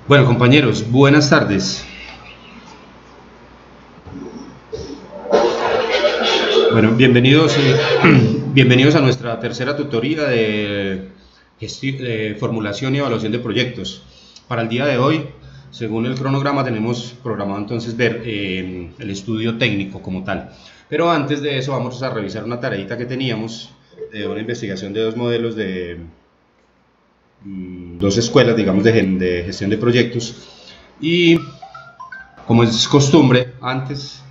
Bueno, compañeros, buenas tardes. Bueno, bienvenidos, bienvenidos a nuestra tercera tutoría de formulación y evaluación de proyectos. Para el día de hoy, según el cronograma, tenemos programado entonces ver el estudio técnico como tal. Pero antes de eso vamos a revisar una tareita que teníamos de una investigación de dos modelos de dos escuelas, digamos, de gestión de proyectos. Y como es costumbre, antes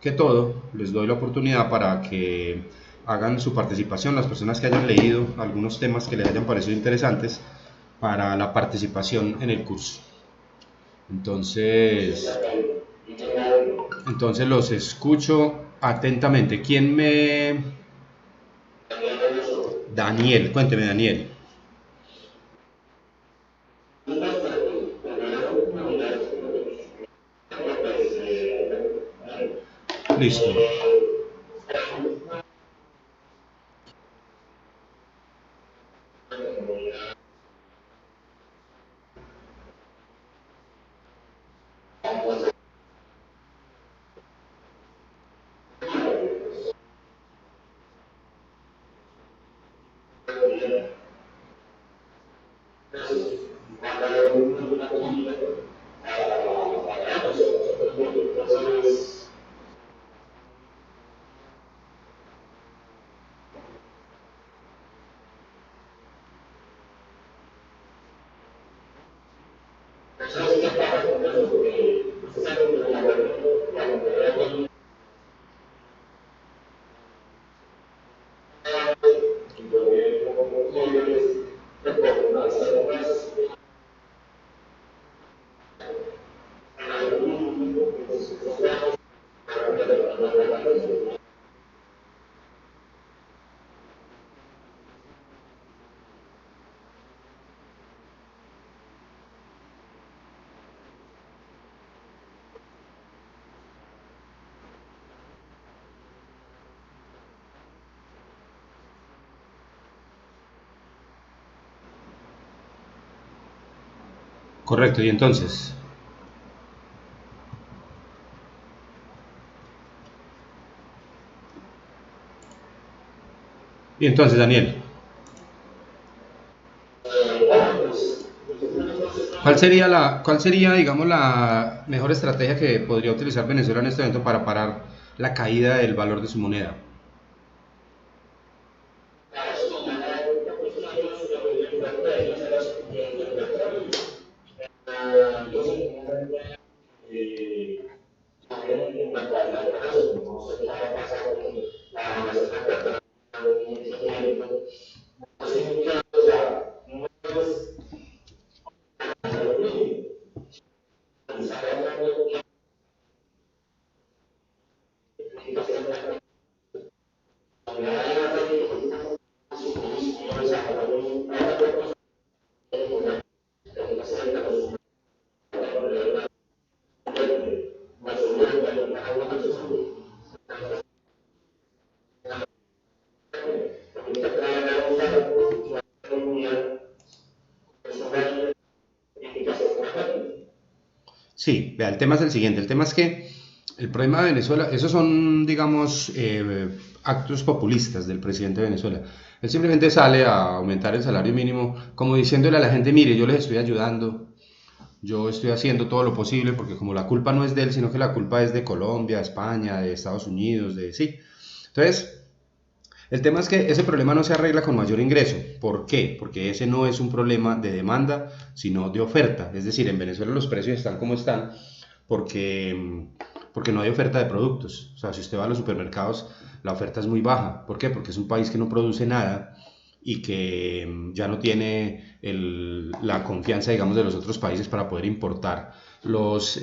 que todo, les doy la oportunidad para que hagan su participación, las personas que hayan leído algunos temas que les hayan parecido interesantes para la participación en el curso. Entonces, entonces los escucho atentamente. ¿Quién me...? Daniel, cuénteme, Daniel. Listo. Correcto, y entonces, Daniel, ¿cuál sería, digamos, la mejor estrategia que podría utilizar Venezuela en este momento para parar la caída del valor de su moneda? Sí, vea, el tema es el siguiente. El tema es que el problema de Venezuela, esos son, digamos, actos populistas del presidente de Venezuela. Él simplemente sale a aumentar el salario mínimo como diciéndole a la gente, mire, yo les estoy ayudando, yo estoy haciendo todo lo posible porque como la culpa no es de él, sino que la culpa es de Colombia, de España, de Estados Unidos, de sí. Entonces, el tema es que ese problema no se arregla con mayor ingreso. ¿Por qué? Porque ese no es un problema de demanda, sino de oferta. Es decir, en Venezuela los precios están como están porque no hay oferta de productos. O sea, si usted va a los supermercados, la oferta es muy baja. ¿Por qué? Porque es un país que no produce nada y que ya no tiene la confianza, digamos, de los otros países para poder importar los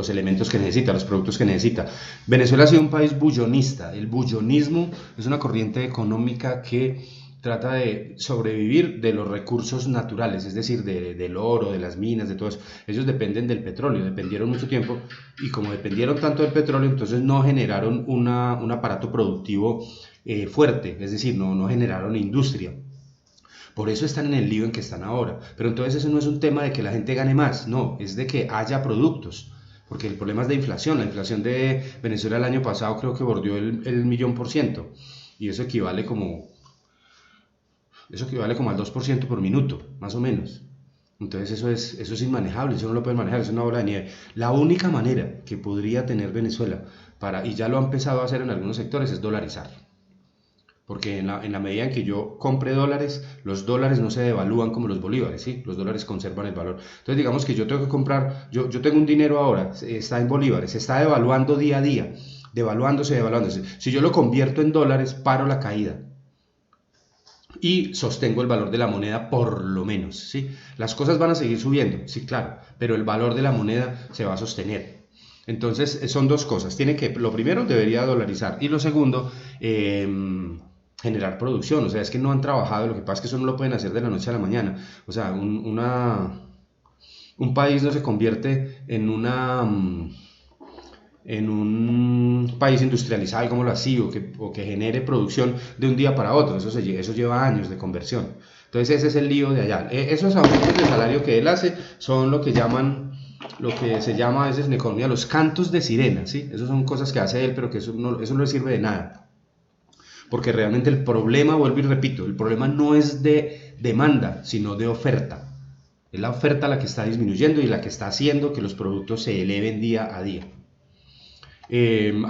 elementos que necesita, los productos que necesita. Venezuela ha sido un país bullonista. El bullonismo es una corriente económica que trata de sobrevivir de los recursos naturales, es decir, del oro, de las minas, de todo eso. Ellos dependen del petróleo, dependieron mucho tiempo y como dependieron tanto del petróleo, entonces no generaron un aparato productivo fuerte, es decir, no generaron industria. Por eso están en el lío en que están ahora. Pero entonces eso no es un tema de que la gente gane más, no, es de que haya productos. Porque el problema es de inflación. La inflación de Venezuela el año pasado creo que bordeó el 1.000.000%. Y eso equivale como al 2% por minuto, más o menos. Entonces eso es inmanejable, eso no lo pueden manejar, es una bola de nieve. La única manera que podría tener Venezuela y ya lo ha empezado a hacer en algunos sectores, es dolarizar. Porque en la medida en que yo compre dólares, los dólares no se devalúan como los bolívares, ¿sí? Los dólares conservan el valor. Entonces digamos que yo tengo que comprar, yo tengo un dinero ahora, está en bolívares, se está devaluando día a día, devaluándose. Si yo lo convierto en dólares, paro la caída y sostengo el valor de la moneda por lo menos, ¿sí? Las cosas van a seguir subiendo, sí, claro, pero el valor de la moneda se va a sostener. Entonces son dos cosas, lo primero debería dolarizar y lo segundo, generar producción, o sea, es que no han trabajado, lo que pasa es que eso no lo pueden hacer de la noche a la mañana, o sea, un país no se convierte en un país industrializado, digámoslo así, o que genere producción de un día para otro, eso lleva años de conversión. Entonces ese es el lío de allá. Esos aumentos de salario que él hace son lo que se llama a veces en economía los cantos de sirena, ¿sí? Esas son cosas que hace él, pero que eso no le sirve de nada. Porque realmente el problema, vuelvo y repito, el problema no es de demanda, sino de oferta. Es la oferta la que está disminuyendo y la que está haciendo que los productos se eleven día a día.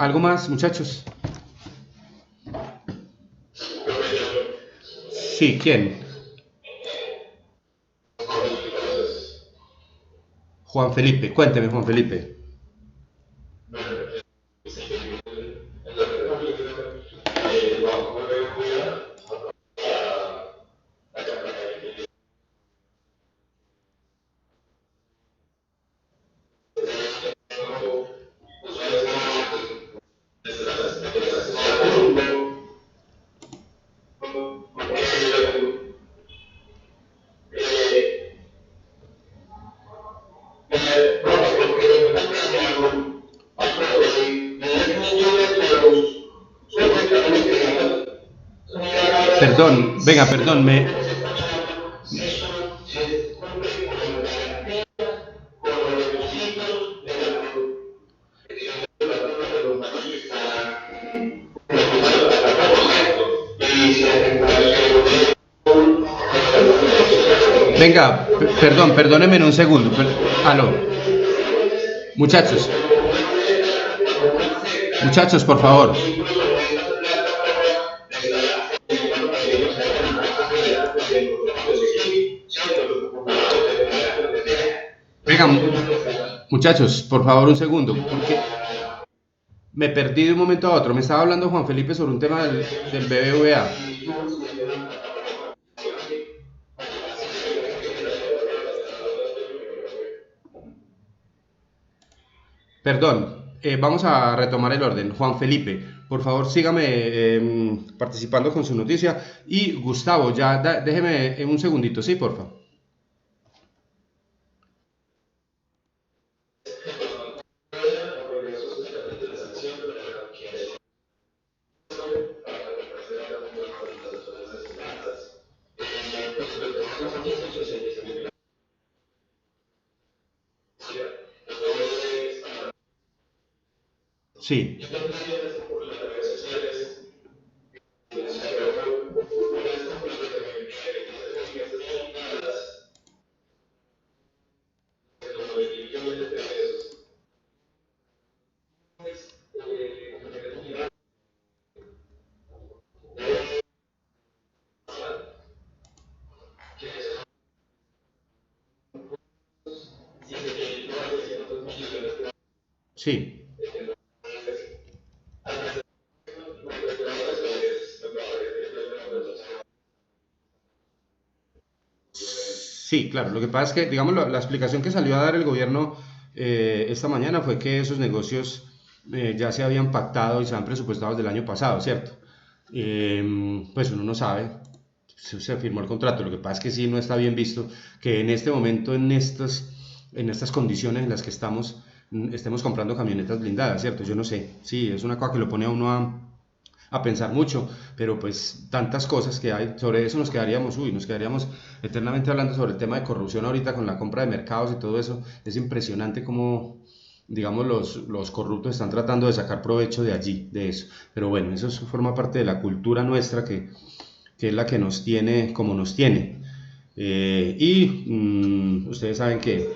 ¿Algo más, muchachos? Sí, ¿quién? Juan Felipe, cuénteme, Juan Felipe. Perdón, venga, perdón, venga, perdón, perdónenme en un segundo. Aló, muchachos, muchachos, por favor. Venga, muchachos, por favor, un segundo, porque me perdí de un momento a otro. Me estaba hablando Juan Felipe sobre un tema del BBVA. Perdón, vamos a retomar el orden. Juan Felipe, por favor, sígame participando con su noticia. Y Gustavo, ya déjeme un segundito, sí, por favor. Sí, sí. Sí, claro. Lo que pasa es que, digamos, la explicación que salió a dar el gobierno esta mañana fue que esos negocios ya se habían pactado y se han presupuestado desde el año pasado, ¿cierto? Pues uno no sabe, se firmó el contrato. Lo que pasa es que sí no está bien visto que en este momento, en estas condiciones en las que estemos comprando camionetas blindadas, ¿cierto? Yo no sé. Sí, es una cosa que lo pone a uno a pensar mucho, pero pues tantas cosas que hay, sobre eso nos quedaríamos eternamente hablando sobre el tema de corrupción ahorita con la compra de mercados y todo eso. Es impresionante cómo, digamos, los corruptos están tratando de sacar provecho de allí, de eso. Pero bueno, eso forma parte de la cultura nuestra que es la que nos tiene como nos tiene. Ustedes saben que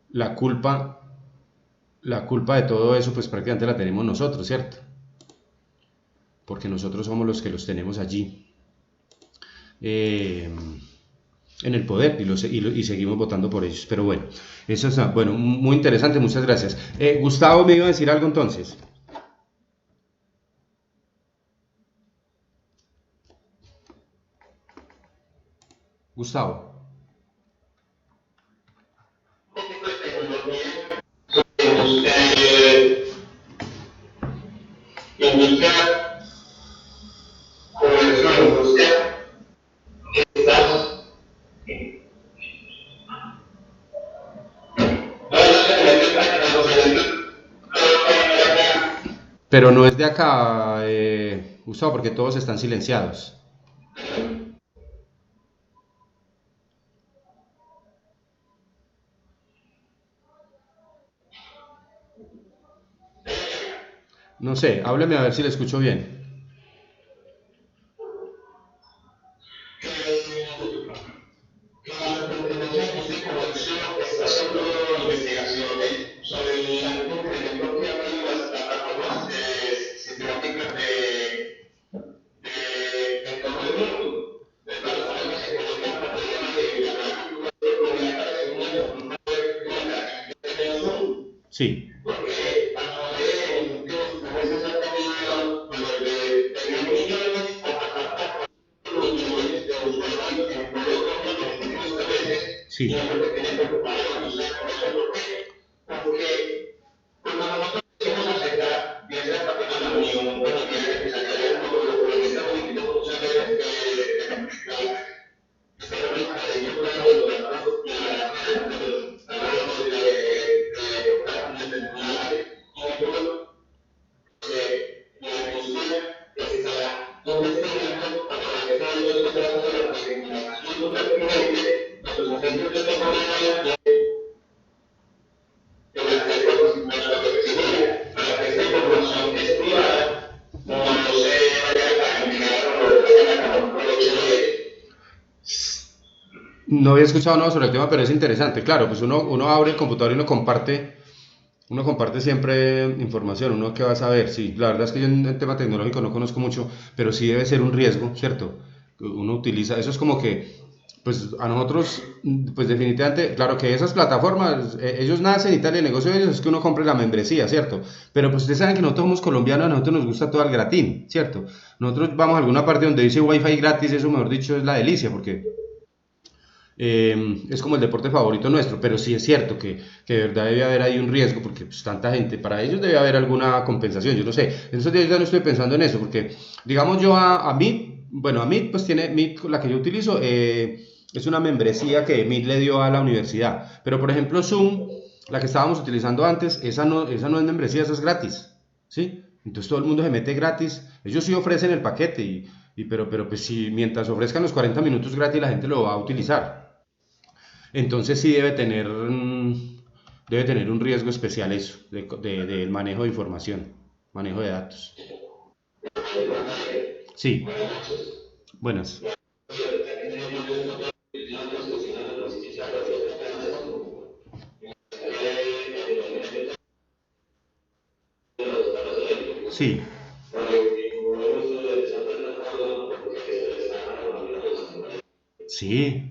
la culpa, la culpa de todo eso, pues prácticamente la tenemos nosotros, ¿cierto? Porque nosotros somos los que los tenemos allí en el poder y seguimos votando por ellos. Pero bueno, eso es bueno, muy interesante, muchas gracias. Gustavo me iba a decir algo entonces. Gustavo. Pero no es de acá, Gustavo, porque todos están silenciados. No sé, hábleme a ver si le escucho bien. Sí, sí. No había escuchado nada sobre el tema, pero es interesante. Claro, pues uno abre el computador y uno comparte siempre información, uno que va a saber. Sí, la verdad es que yo en el tema tecnológico no conozco mucho, pero sí debe ser un riesgo, ¿cierto? Uno utiliza, eso es como que, pues a nosotros, pues definitivamente, claro que esas plataformas, ellos nacen y tal, el negocio de ellos es que uno compre la membresía, ¿cierto? Pero pues ustedes saben que nosotros somos colombianos, a nosotros nos gusta todo el gratín, ¿cierto? Nosotros vamos a alguna parte donde dice wifi gratis, eso mejor dicho es la delicia, porque es como el deporte favorito nuestro, pero sí es cierto que de verdad debe haber ahí un riesgo, porque pues, tanta gente, para ellos debe haber alguna compensación, yo no sé, en esos días ya no estoy pensando en eso, porque digamos yo a mí, bueno, a mí pues tiene, Meet, la que yo utilizo, es una membresía que Meet le dio a la universidad, pero por ejemplo Zoom, la que estábamos utilizando antes, esa no es membresía, esa es gratis, ¿sí? Entonces todo el mundo se mete gratis, ellos sí ofrecen el paquete pero pues si mientras ofrezcan los 40 minutos gratis la gente lo va a utilizar. Entonces sí debe tener un riesgo especial eso, del manejo de información, manejo de datos. Sí, buenas. Sí, sí,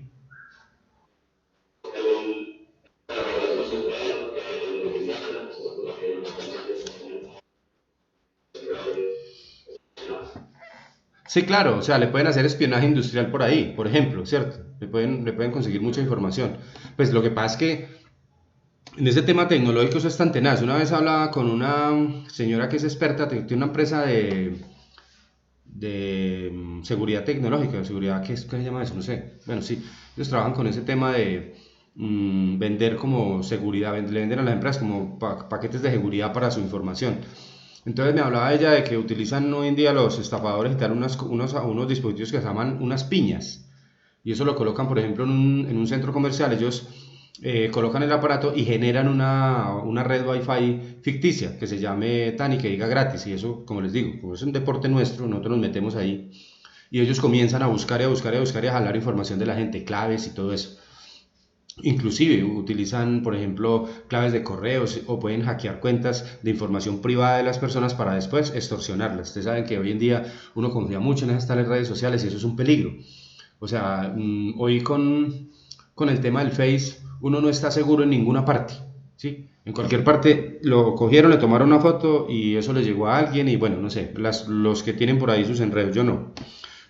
sí, claro, o sea, le pueden hacer espionaje industrial por ahí, por ejemplo, ¿cierto? Le pueden conseguir mucha información. Pues lo que pasa es que en ese tema tecnológico eso es tan tenaz. Una vez hablaba con una señora que es experta, tiene una empresa de seguridad tecnológica, seguridad, ¿qué se llama eso? No sé. Bueno, sí, ellos trabajan con ese tema de vender como seguridad, le venden a las empresas como paquetes de seguridad para su información. Entonces me hablaba ella de que utilizan hoy en día los estafadores y tal unos dispositivos que se llaman unas piñas. Y eso lo colocan, por ejemplo, en un centro comercial. Ellos colocan el aparato y generan una red Wi-Fi ficticia que se llame TAN y que diga gratis. Y eso, como les digo, como es un deporte nuestro, nosotros nos metemos ahí y ellos comienzan a buscar y a buscar y a buscar y a jalar información de la gente, claves y todo eso. Inclusive utilizan, por ejemplo, claves de correos o pueden hackear cuentas de información privada de las personas para después extorsionarlas. Ustedes saben que hoy en día uno confía mucho en estas tales redes sociales y eso es un peligro. O sea, hoy con el tema del Face uno no está seguro en ninguna parte, ¿sí? En cualquier parte lo cogieron, le tomaron una foto y eso le llegó a alguien y bueno, no sé, los que tienen por ahí sus enredos, yo no.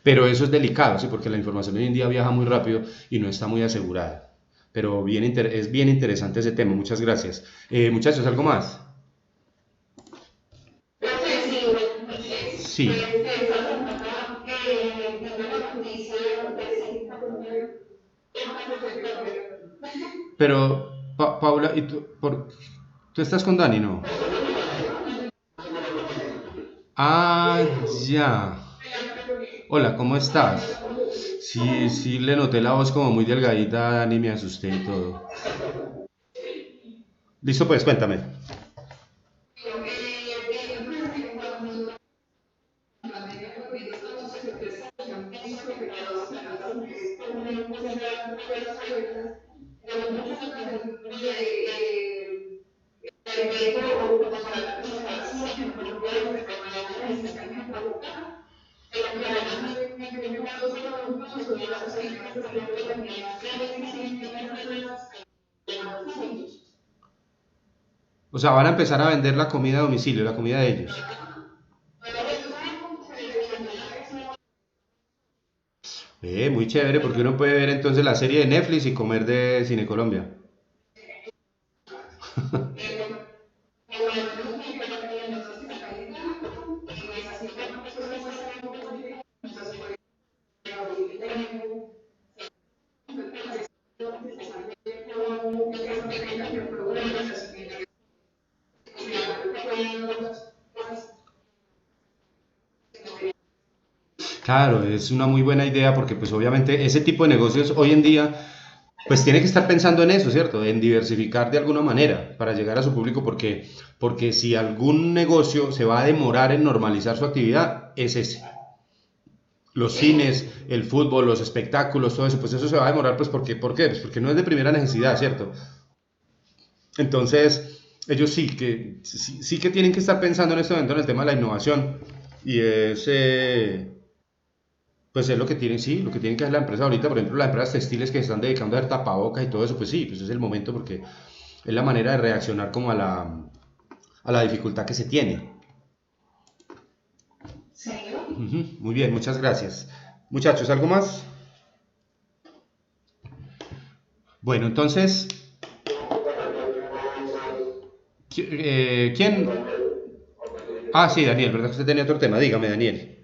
Pero eso es delicado, ¿sí? Porque la información hoy en día viaja muy rápido y no está muy asegurada. Pero es bien interesante ese tema, muchas gracias. Muchachos, ¿algo más? Sí, pero Paula, ¿tú estás con Dani, no? Ah, ya. Hola, ¿cómo estás? Sí, sí, le noté la voz como muy delgadita a Dani, me asusté y todo. Listo, pues, cuéntame. O sea, van a empezar a vender la comida a domicilio, la comida de ellos. Muy chévere, porque uno puede ver entonces la serie de Netflix y comer de Cine Colombia. Claro, es una muy buena idea porque pues obviamente ese tipo de negocios hoy en día pues tiene que estar pensando en eso, ¿cierto? En diversificar de alguna manera para llegar a su público porque si algún negocio se va a demorar en normalizar su actividad, es ese. Los cines, el fútbol, los espectáculos, todo eso, pues eso se va a demorar, pues ¿por qué? Pues porque no es de primera necesidad, ¿cierto? Entonces, ellos sí que tienen que estar pensando en este momento en el tema de la innovación y pues es lo que tienen, sí, lo que tienen que hacer la empresa ahorita, por ejemplo, las empresas textiles que se están dedicando a hacer tapabocas y todo eso, pues sí, pues es el momento porque es la manera de reaccionar como a la dificultad que se tiene. Ujú, muy bien, muchas gracias. Muchachos, ¿algo más? Bueno, entonces, ¿quién? Ah, sí, Daniel, ¿verdad que usted tenía otro tema? Dígame, Daniel.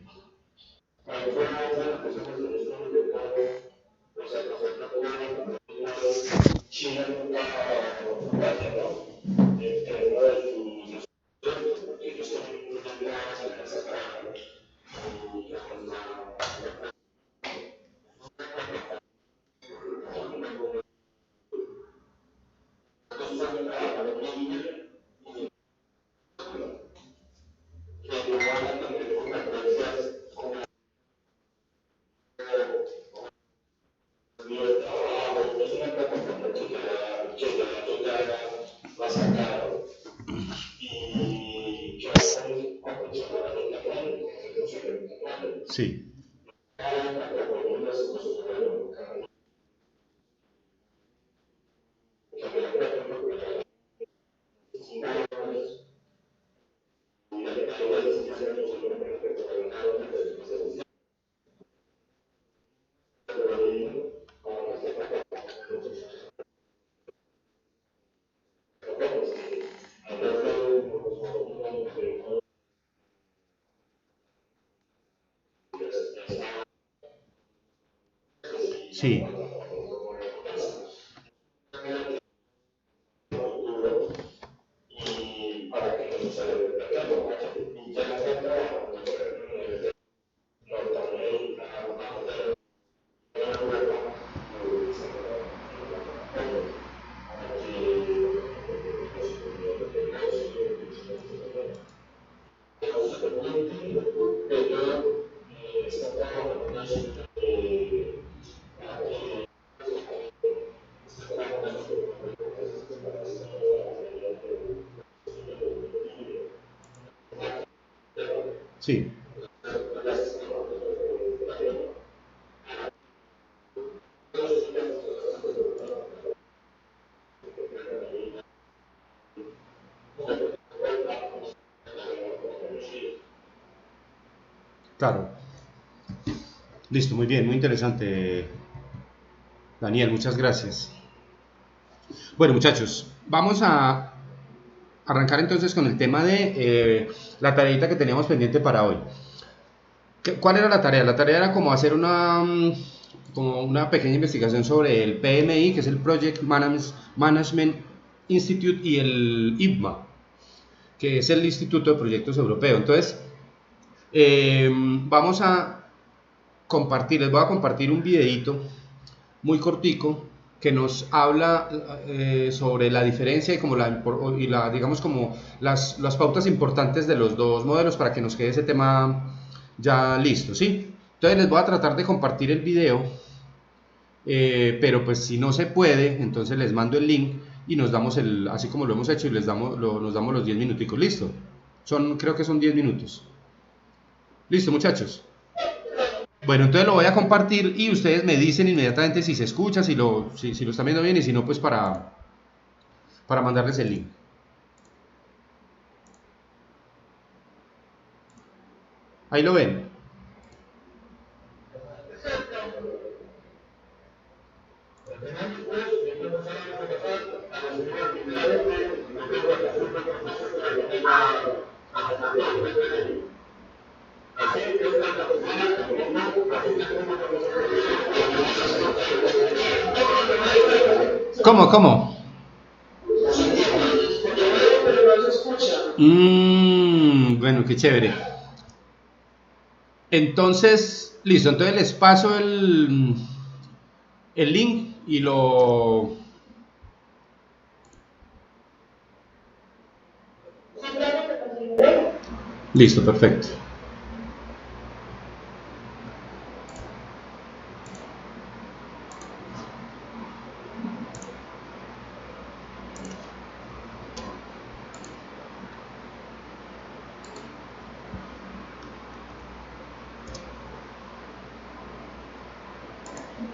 Sí, sí. Sí, claro. Listo, muy bien, muy interesante, Daniel, muchas gracias. Bueno, muchachos, vamos a arrancar entonces con el tema de la tareita que teníamos pendiente para hoy. ¿Cuál era la tarea? La tarea era como hacer como una pequeña investigación sobre el PMI, que es el Management Institute, y el IPMA, que es el Instituto de Proyectos Europeo. Entonces, vamos a les voy a compartir un videito muy cortico que nos habla sobre la diferencia y como digamos como las pautas importantes de los dos modelos para que nos quede ese tema ya listo, ¿sí? Entonces les voy a tratar de compartir el video, pero pues si no se puede, entonces les mando el link y nos damos así como lo hemos hecho y nos damos los 10 minuticos, listo. Creo que son 10 minutos. Listo, muchachos. Bueno, entonces lo voy a compartir y ustedes me dicen inmediatamente si se escucha, si lo están viendo bien y si no, pues para mandarles el link. Ahí lo ven. ¿Cómo, cómo? Bueno, qué chévere. Entonces, listo, entonces les paso el link y lo... Listo, perfecto.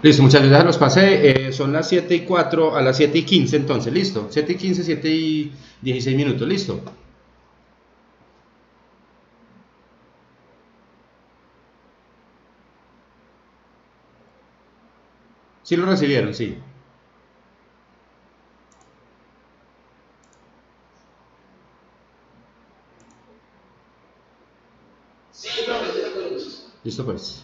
Listo, muchachos, ya los pasé. Son las 7:04 a las 7:15, entonces, listo. 7:15, 7:16 minutos, listo. Sí lo recibieron, sí. Listo, pues.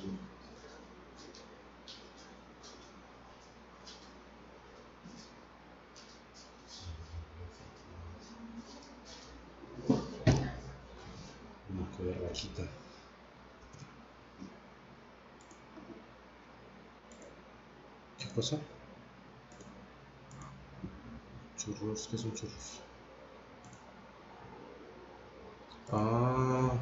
No, qué berraquita. ¿Qué cosa? Churros, ¿qué son churros? Ah,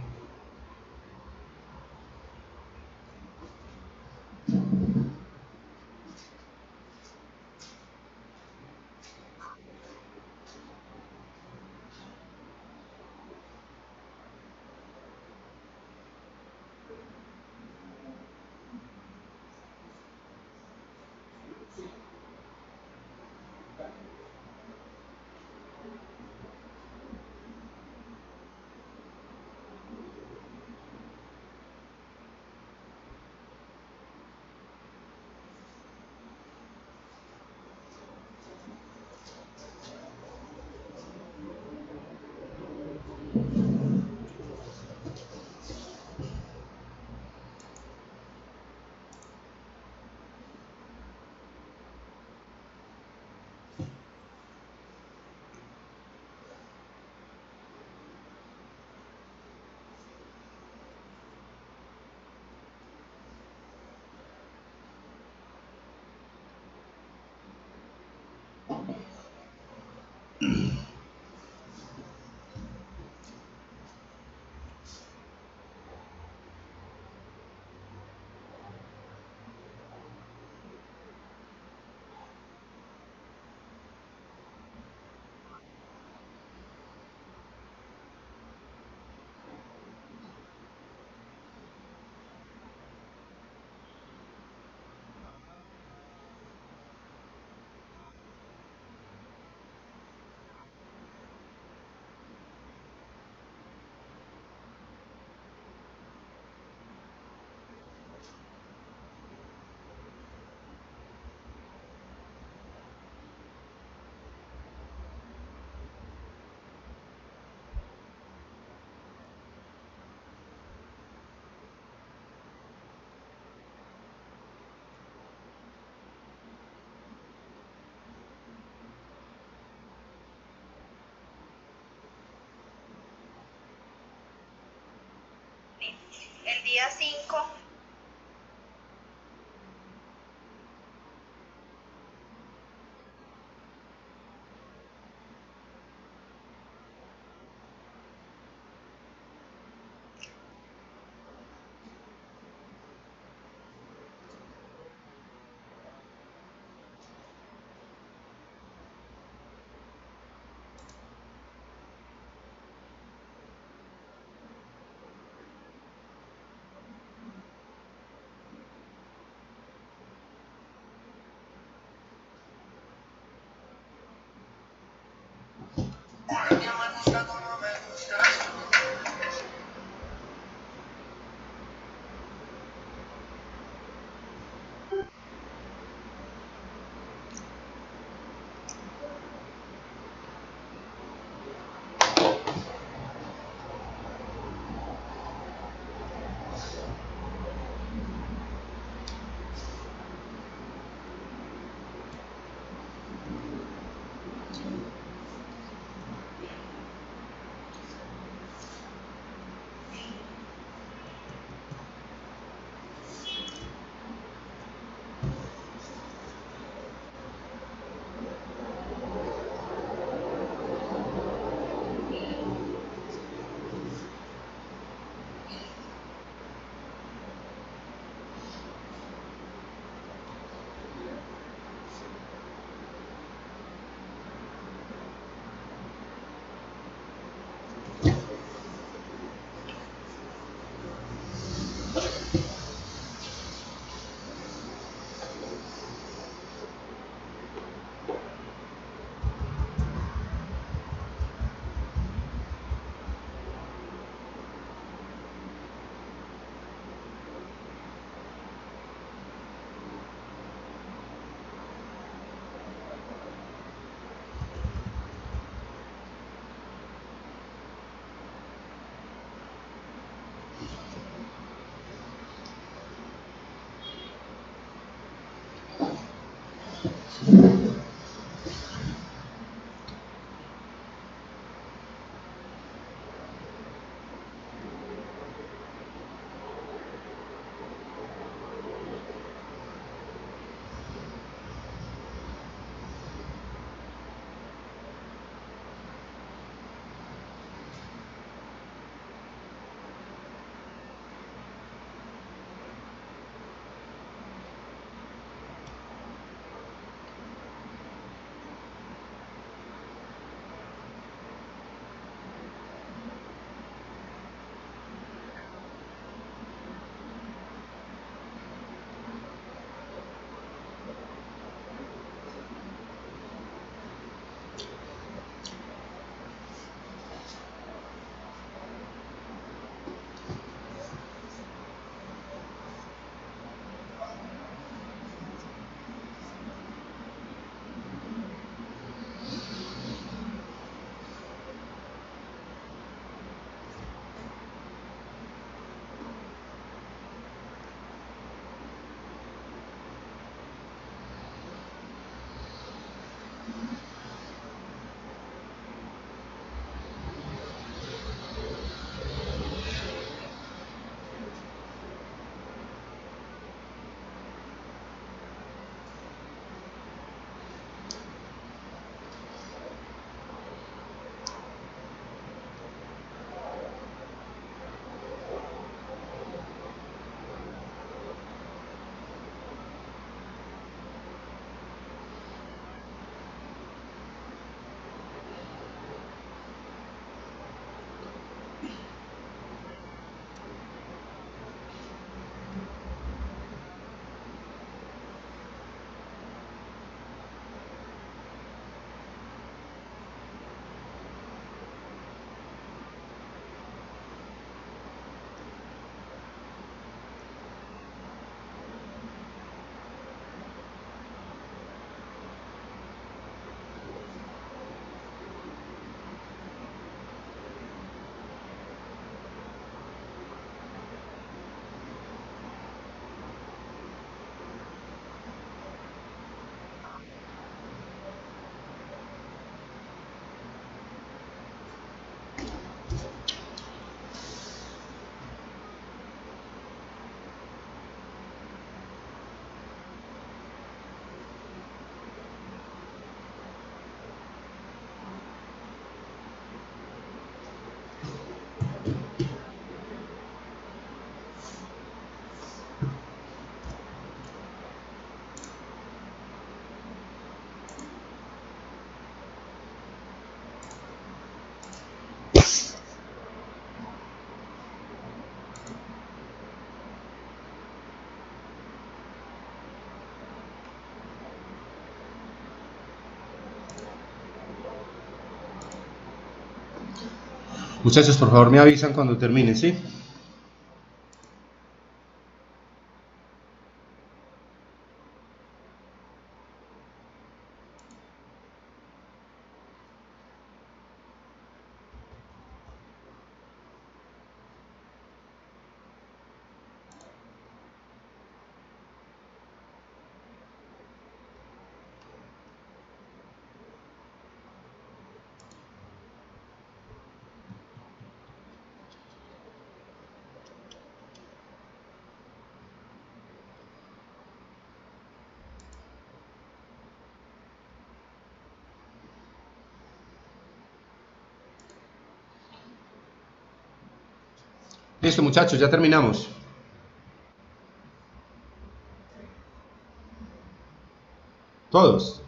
El día 5. Muchachos, por favor me avisan cuando terminen, ¿sí? Listo, muchachos, ya terminamos. Todos.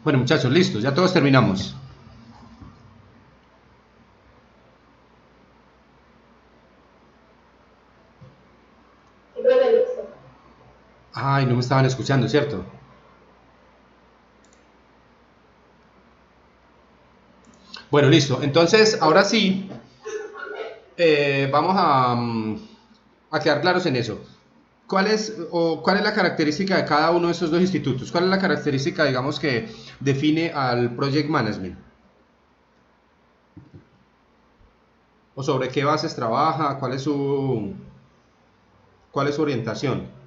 Bueno, muchachos, listos, ya todos terminamos. Ay, no me estaban escuchando, ¿cierto? Bueno, listo. Entonces, ahora sí, vamos a quedar claros en eso. ¿Cuál es la característica de cada uno de esos dos institutos? ¿Cuál es la característica, digamos, que define al Project Management? ¿O sobre qué bases trabaja? ¿Cuál es su orientación?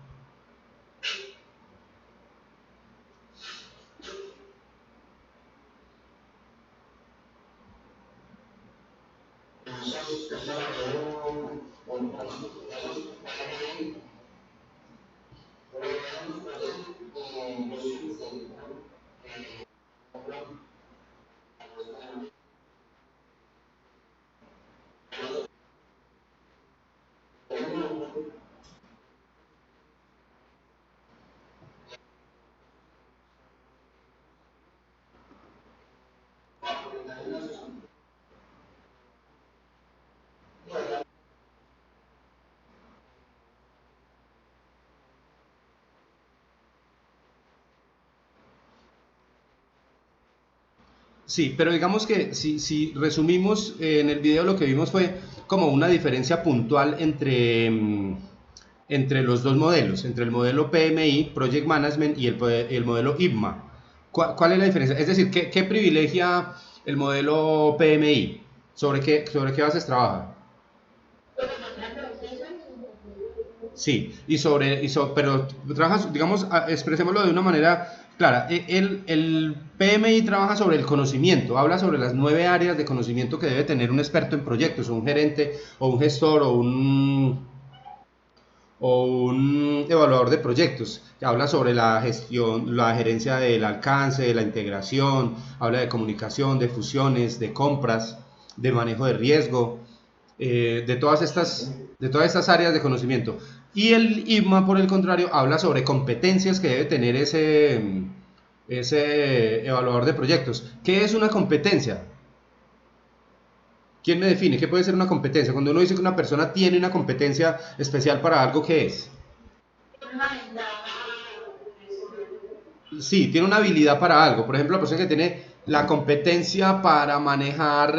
Sí, pero digamos que si resumimos, en el video lo que vimos fue como una diferencia puntual entre los dos modelos, entre el modelo PMI, Project Management, y el modelo IPMA. ¿Cuál es la diferencia? Es decir, ¿qué privilegia el modelo PMI? ¿Sobre qué bases trabaja? Sí, pero trabaja, digamos, expresémoslo de una manera clara. El PMI trabaja sobre el conocimiento, habla sobre las 9 áreas de conocimiento que debe tener un experto en proyectos, un gerente, o un gestor, o un evaluador de proyectos, que habla sobre la gestión, la gerencia del alcance, de la integración, habla de comunicación, de fusiones, de compras, de manejo de riesgo, de todas estas áreas de conocimiento. Y el IPMA, por el contrario, habla sobre competencias que debe tener ese evaluador de proyectos. ¿Qué es una competencia? ¿Quién me define? ¿Qué puede ser una competencia? Cuando uno dice que una persona tiene una competencia especial para algo, ¿qué es? Sí, tiene una habilidad para algo. Por ejemplo, la persona que tiene la competencia para manejar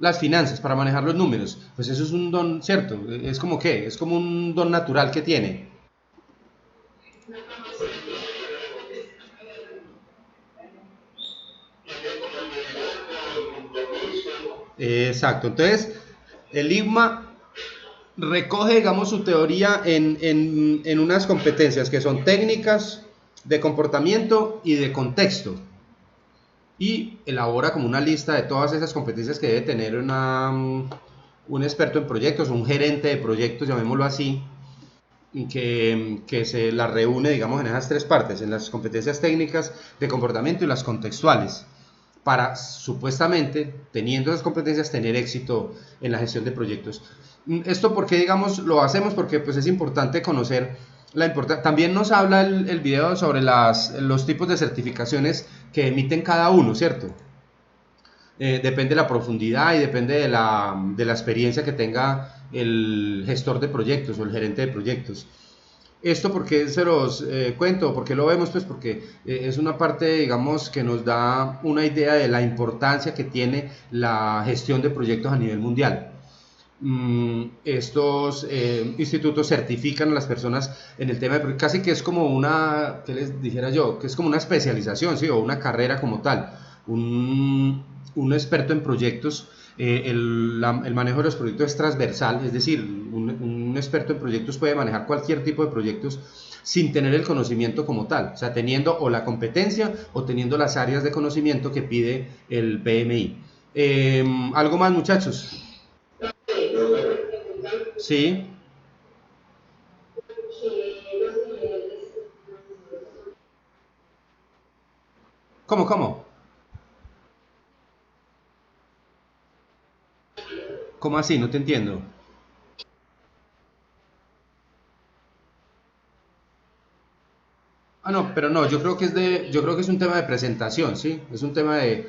las finanzas, para manejar los números, pues eso es un don, ¿cierto? Es como qué, es como un don natural que tiene. Exacto. Entonces, el IGMA recoge, digamos, su teoría en unas competencias que son técnicas, de comportamiento y de contexto. y elabora como una lista de todas esas competencias que debe tener un experto en proyectos, un gerente de proyectos, llamémoslo así, que se las reúne, digamos, en esas tres partes, en las competencias técnicas, de comportamiento y las contextuales, para supuestamente, teniendo esas competencias, tener éxito en la gestión de proyectos. Esto porque, digamos, lo hacemos porque pues es importante conocer la importancia. También nos habla el video sobre los tipos de certificaciones que emiten cada uno, ¿cierto? Depende de la profundidad y depende de la experiencia que tenga el gestor de proyectos o el gerente de proyectos. Esto porque se los cuento, porque lo vemos, pues porque es una parte, digamos, que nos da una idea de la importancia que tiene la gestión de proyectos a nivel mundial. Estos institutos certifican a las personas en el tema de casi que es como una, ¿qué les dijera yo? Que es como una especialización, ¿sí? O una carrera como tal. Un experto en proyectos, el manejo de los proyectos es transversal, es decir, un experto en proyectos puede manejar cualquier tipo de proyectos sin tener el conocimiento como tal, o sea, teniendo o la competencia o teniendo las áreas de conocimiento que pide el PMI. ¿Algo más, muchachos? Sí. ¿Cómo, cómo? ¿Cómo así? No te entiendo. Ah, no, pero no, yo creo que es un tema de presentación, ¿sí? Es un tema de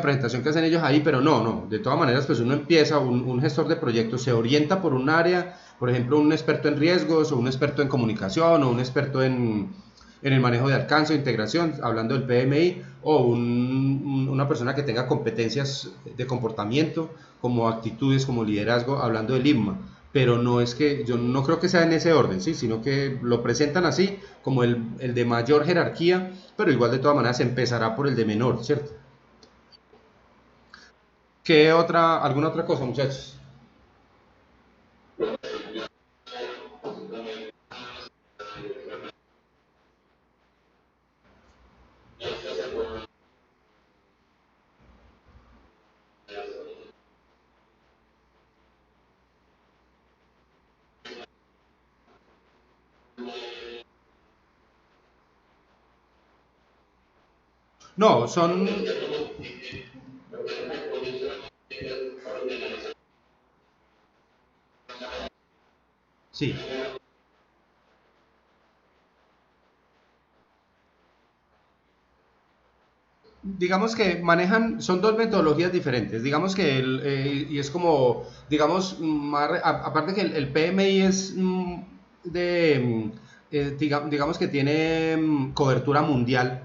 presentación que hacen ellos ahí, pero no, no. De todas maneras, pues uno empieza, un gestor de proyectos se orienta por un área, por ejemplo, un experto en riesgos, o un experto en comunicación, o un experto en el manejo de alcance o integración, hablando del PMI, o una persona que tenga competencias de comportamiento, como actitudes, como liderazgo, hablando del IMMA. Pero no es que, yo no creo que sea en ese orden, ¿sí? Sino que lo presentan así, como el de mayor jerarquía, pero igual de todas maneras empezará por el de menor, ¿cierto? ¿Alguna otra cosa, muchachos? No, sí, digamos que manejan, son dos metodologías diferentes, digamos que y es como, digamos, aparte que el PMI es digamos que tiene cobertura mundial,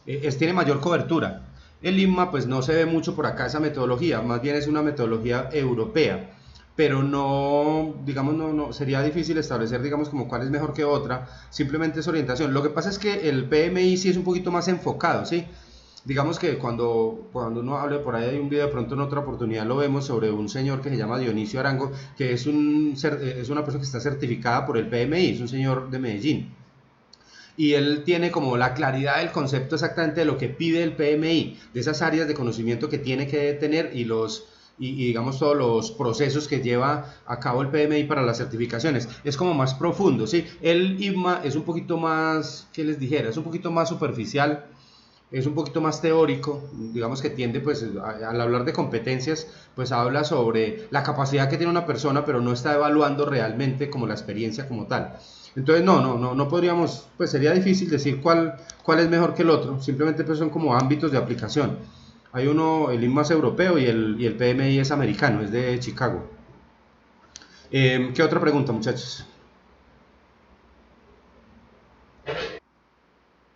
tiene mayor cobertura. El INMA pues no se ve mucho por acá esa metodología, más bien es una metodología europea, pero no, digamos, no, sería difícil establecer, digamos, como cuál es mejor que otra, simplemente es orientación. Lo que pasa es que el PMI sí es un poquito más enfocado, ¿sí? Digamos que cuando uno hable por ahí, hay un video, de pronto en otra oportunidad lo vemos, sobre un señor que se llama Dionisio Arango, que es una persona que está certificada por el PMI, es un señor de Medellín, y él tiene como la claridad del concepto exactamente de lo que pide el PMI, de esas áreas de conocimiento que tiene que tener y digamos todos los procesos que lleva a cabo el PMI para las certificaciones. Es como más profundo, ¿sí? El IMMA es un poquito más, ¿qué les dijera? Es un poquito más superficial, es un poquito más teórico, digamos que tiende pues al hablar de competencias, pues habla sobre la capacidad que tiene una persona, pero no está evaluando realmente como la experiencia como tal. Entonces no podríamos, pues sería difícil decir cuál es mejor que el otro, simplemente pues son como ámbitos de aplicación. Hay uno, el INMA es europeo y el PMI es americano, es de Chicago. ¿Qué otra pregunta, muchachos?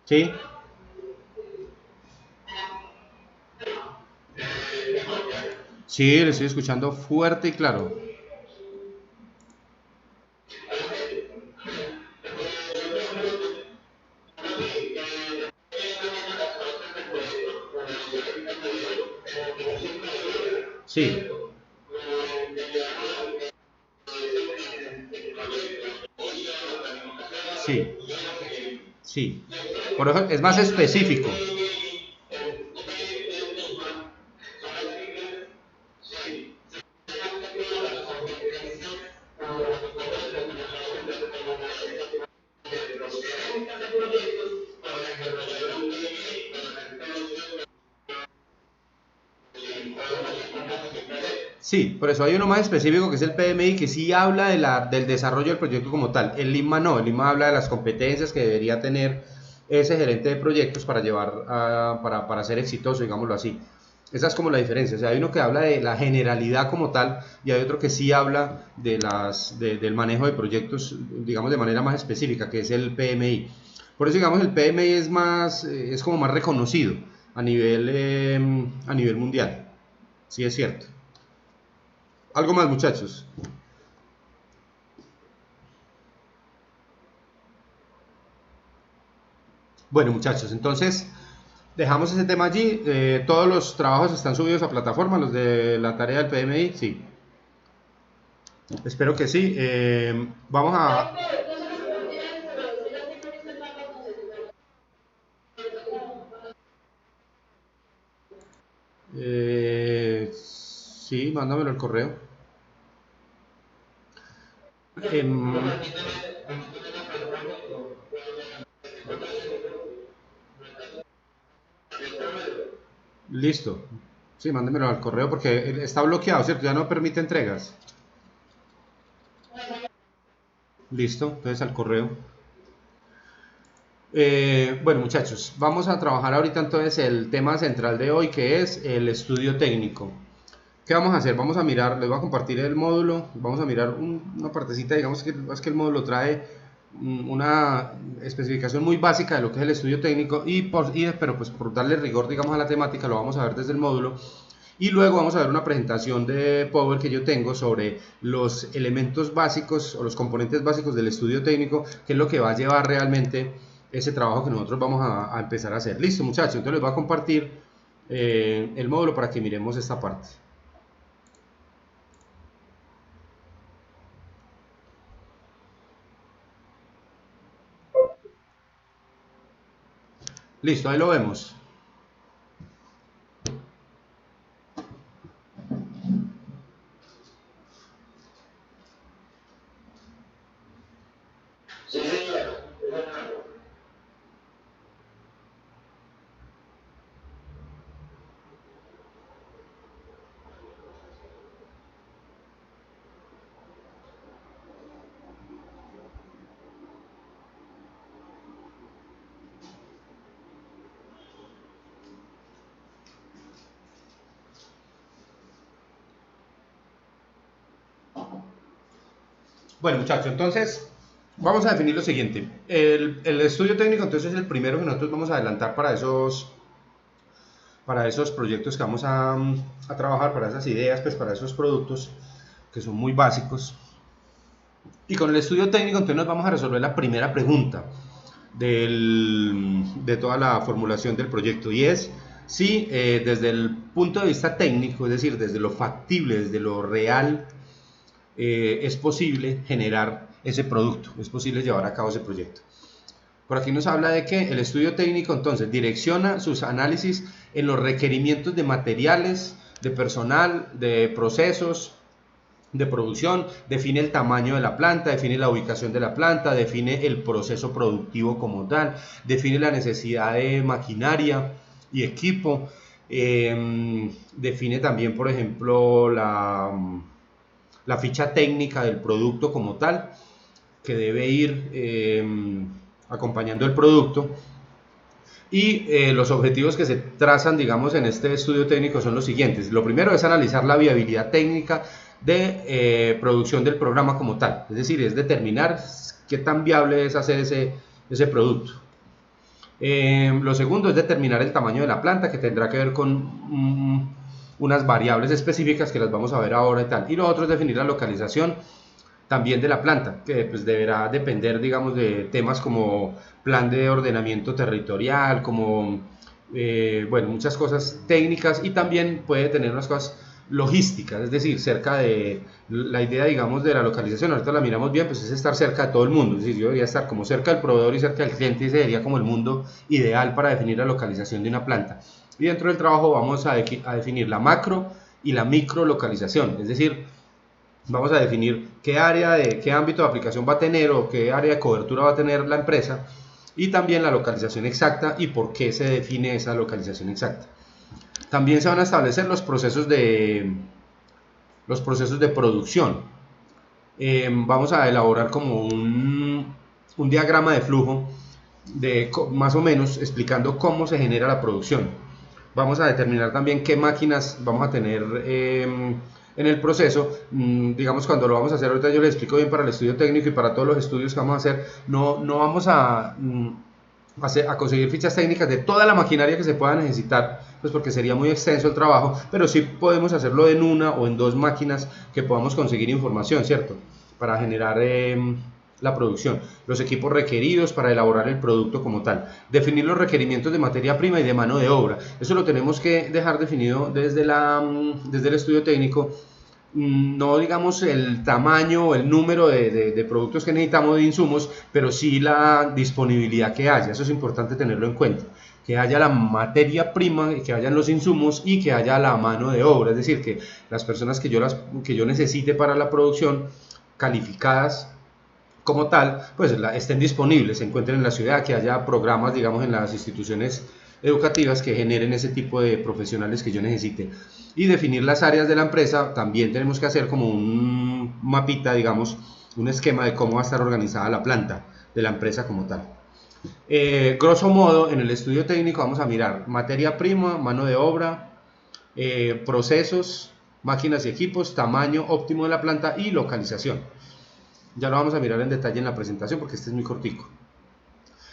¿Sí? Sí, le estoy escuchando fuerte y claro. Sí, sí, sí. Por ejemplo, es más específico. Sí, por eso hay uno más específico que es el PMI, que sí habla del desarrollo del proyecto como tal. El Lima no, el Lima habla de las competencias que debería tener ese gerente de proyectos para para ser exitoso, digámoslo así. Esa es como la diferencia. O sea, hay uno que habla de la generalidad como tal y hay otro que sí habla del manejo de proyectos, digamos, de manera más específica, que es el PMI. Por eso, digamos, el PMI es como más reconocido a nivel mundial. Sí, es cierto. Algo más, muchachos. Bueno, muchachos, entonces dejamos ese tema allí. Todos los trabajos están subidos a plataforma, los de la tarea del PMI, sí. Espero que sí. Vamos a... sí, mándamelo al correo. Em, listo. Sí, mándemelo al correo porque está bloqueado, ¿cierto? Ya no permite entregas. Listo, entonces al correo. Bueno, muchachos, vamos a trabajar ahorita entonces el tema central de hoy, que es el estudio técnico. ¿Qué vamos a hacer? Vamos a mirar, les voy a compartir el módulo, vamos a mirar una partecita, digamos que es que el módulo trae una especificación muy básica de lo que es el estudio técnico pero pues por darle rigor, digamos, a la temática, lo vamos a ver desde el módulo. Y luego vamos a ver una presentación de Power que yo tengo sobre los elementos básicos o los componentes básicos del estudio técnico, que es lo que va a llevar realmente ese trabajo que nosotros vamos a empezar a hacer. Listo, muchachos, entonces les voy a compartir el módulo para que miremos esta parte. Listo, ahí lo vemos. Bueno, muchachos, entonces vamos a definir lo siguiente. El estudio técnico entonces es el primero que nosotros vamos a adelantar para esos proyectos que vamos a trabajar, para esas ideas, pues para esos productos que son muy básicos. Y con el estudio técnico entonces nos vamos a resolver la primera pregunta de toda la formulación del proyecto, y es si desde el punto de vista técnico, es decir, desde lo factible, desde lo real, es posible generar ese producto, es posible llevar a cabo ese proyecto. Por aquí nos habla de que el estudio técnico entonces direcciona sus análisis en los requerimientos de materiales, de personal, de procesos, de producción, define el tamaño de la planta, define la ubicación de la planta, define el proceso productivo como tal, define la necesidad de maquinaria y equipo, define también, por ejemplo, la ficha técnica del producto como tal, que debe ir acompañando el producto. Y los objetivos que se trazan, digamos, en este estudio técnico son los siguientes. Lo primero es analizar la viabilidad técnica de producción del programa como tal, es decir, es determinar qué tan viable es hacer ese producto. Lo segundo es determinar el tamaño de la planta, que tendrá que ver con unas variables específicas que las vamos a ver ahora y tal. Y lo otro es definir la localización también de la planta, que pues deberá depender, digamos, de temas como plan de ordenamiento territorial, como, bueno, muchas cosas técnicas, y también puede tener unas cosas logísticas, es decir, cerca de la idea, digamos, de la localización. Ahorita la miramos bien, pues es estar cerca de todo el mundo, es decir, yo debería estar como cerca del proveedor y cerca del cliente, y ese sería como el mundo ideal para definir la localización de una planta. Y dentro del trabajo vamos a definir la macro y la micro localización, es decir, vamos a definir qué ámbito de aplicación va a tener o qué área de cobertura va a tener la empresa, y también la localización exacta y por qué se define esa localización exacta. También se van a establecer los procesos de producción. Vamos a elaborar como un diagrama de flujo más o menos explicando cómo se genera la producción. Vamos a determinar también qué máquinas vamos a tener en el proceso. Digamos, cuando lo vamos a hacer, ahorita yo les explico bien para el estudio técnico y para todos los estudios que vamos a hacer, no vamos a conseguir fichas técnicas de toda la maquinaria que se pueda necesitar, pues porque sería muy extenso el trabajo, pero sí podemos hacerlo en una o en dos máquinas que podamos conseguir información, ¿cierto? Para generar la producción, los equipos requeridos para elaborar el producto como tal, definir los requerimientos de materia prima y de mano de obra. Eso lo tenemos que dejar definido desde el estudio técnico, no digamos el tamaño o el número de productos que necesitamos, de insumos, pero sí la disponibilidad que haya. Eso es importante tenerlo en cuenta, que haya la materia prima, que hayan los insumos y que haya la mano de obra, es decir, que las personas que yo necesite para la producción, calificadas como tal, pues estén disponibles, se encuentren en la ciudad, que haya programas, digamos, en las instituciones educativas que generen ese tipo de profesionales que yo necesite. Y definir las áreas de la empresa, también tenemos que hacer como un mapita, digamos, un esquema de cómo va a estar organizada la planta de la empresa como tal. Grosso modo, en el estudio técnico vamos a mirar materia prima, mano de obra, procesos, máquinas y equipos, tamaño óptimo de la planta y localización. Ya lo vamos a mirar en detalle en la presentación porque este es muy cortico.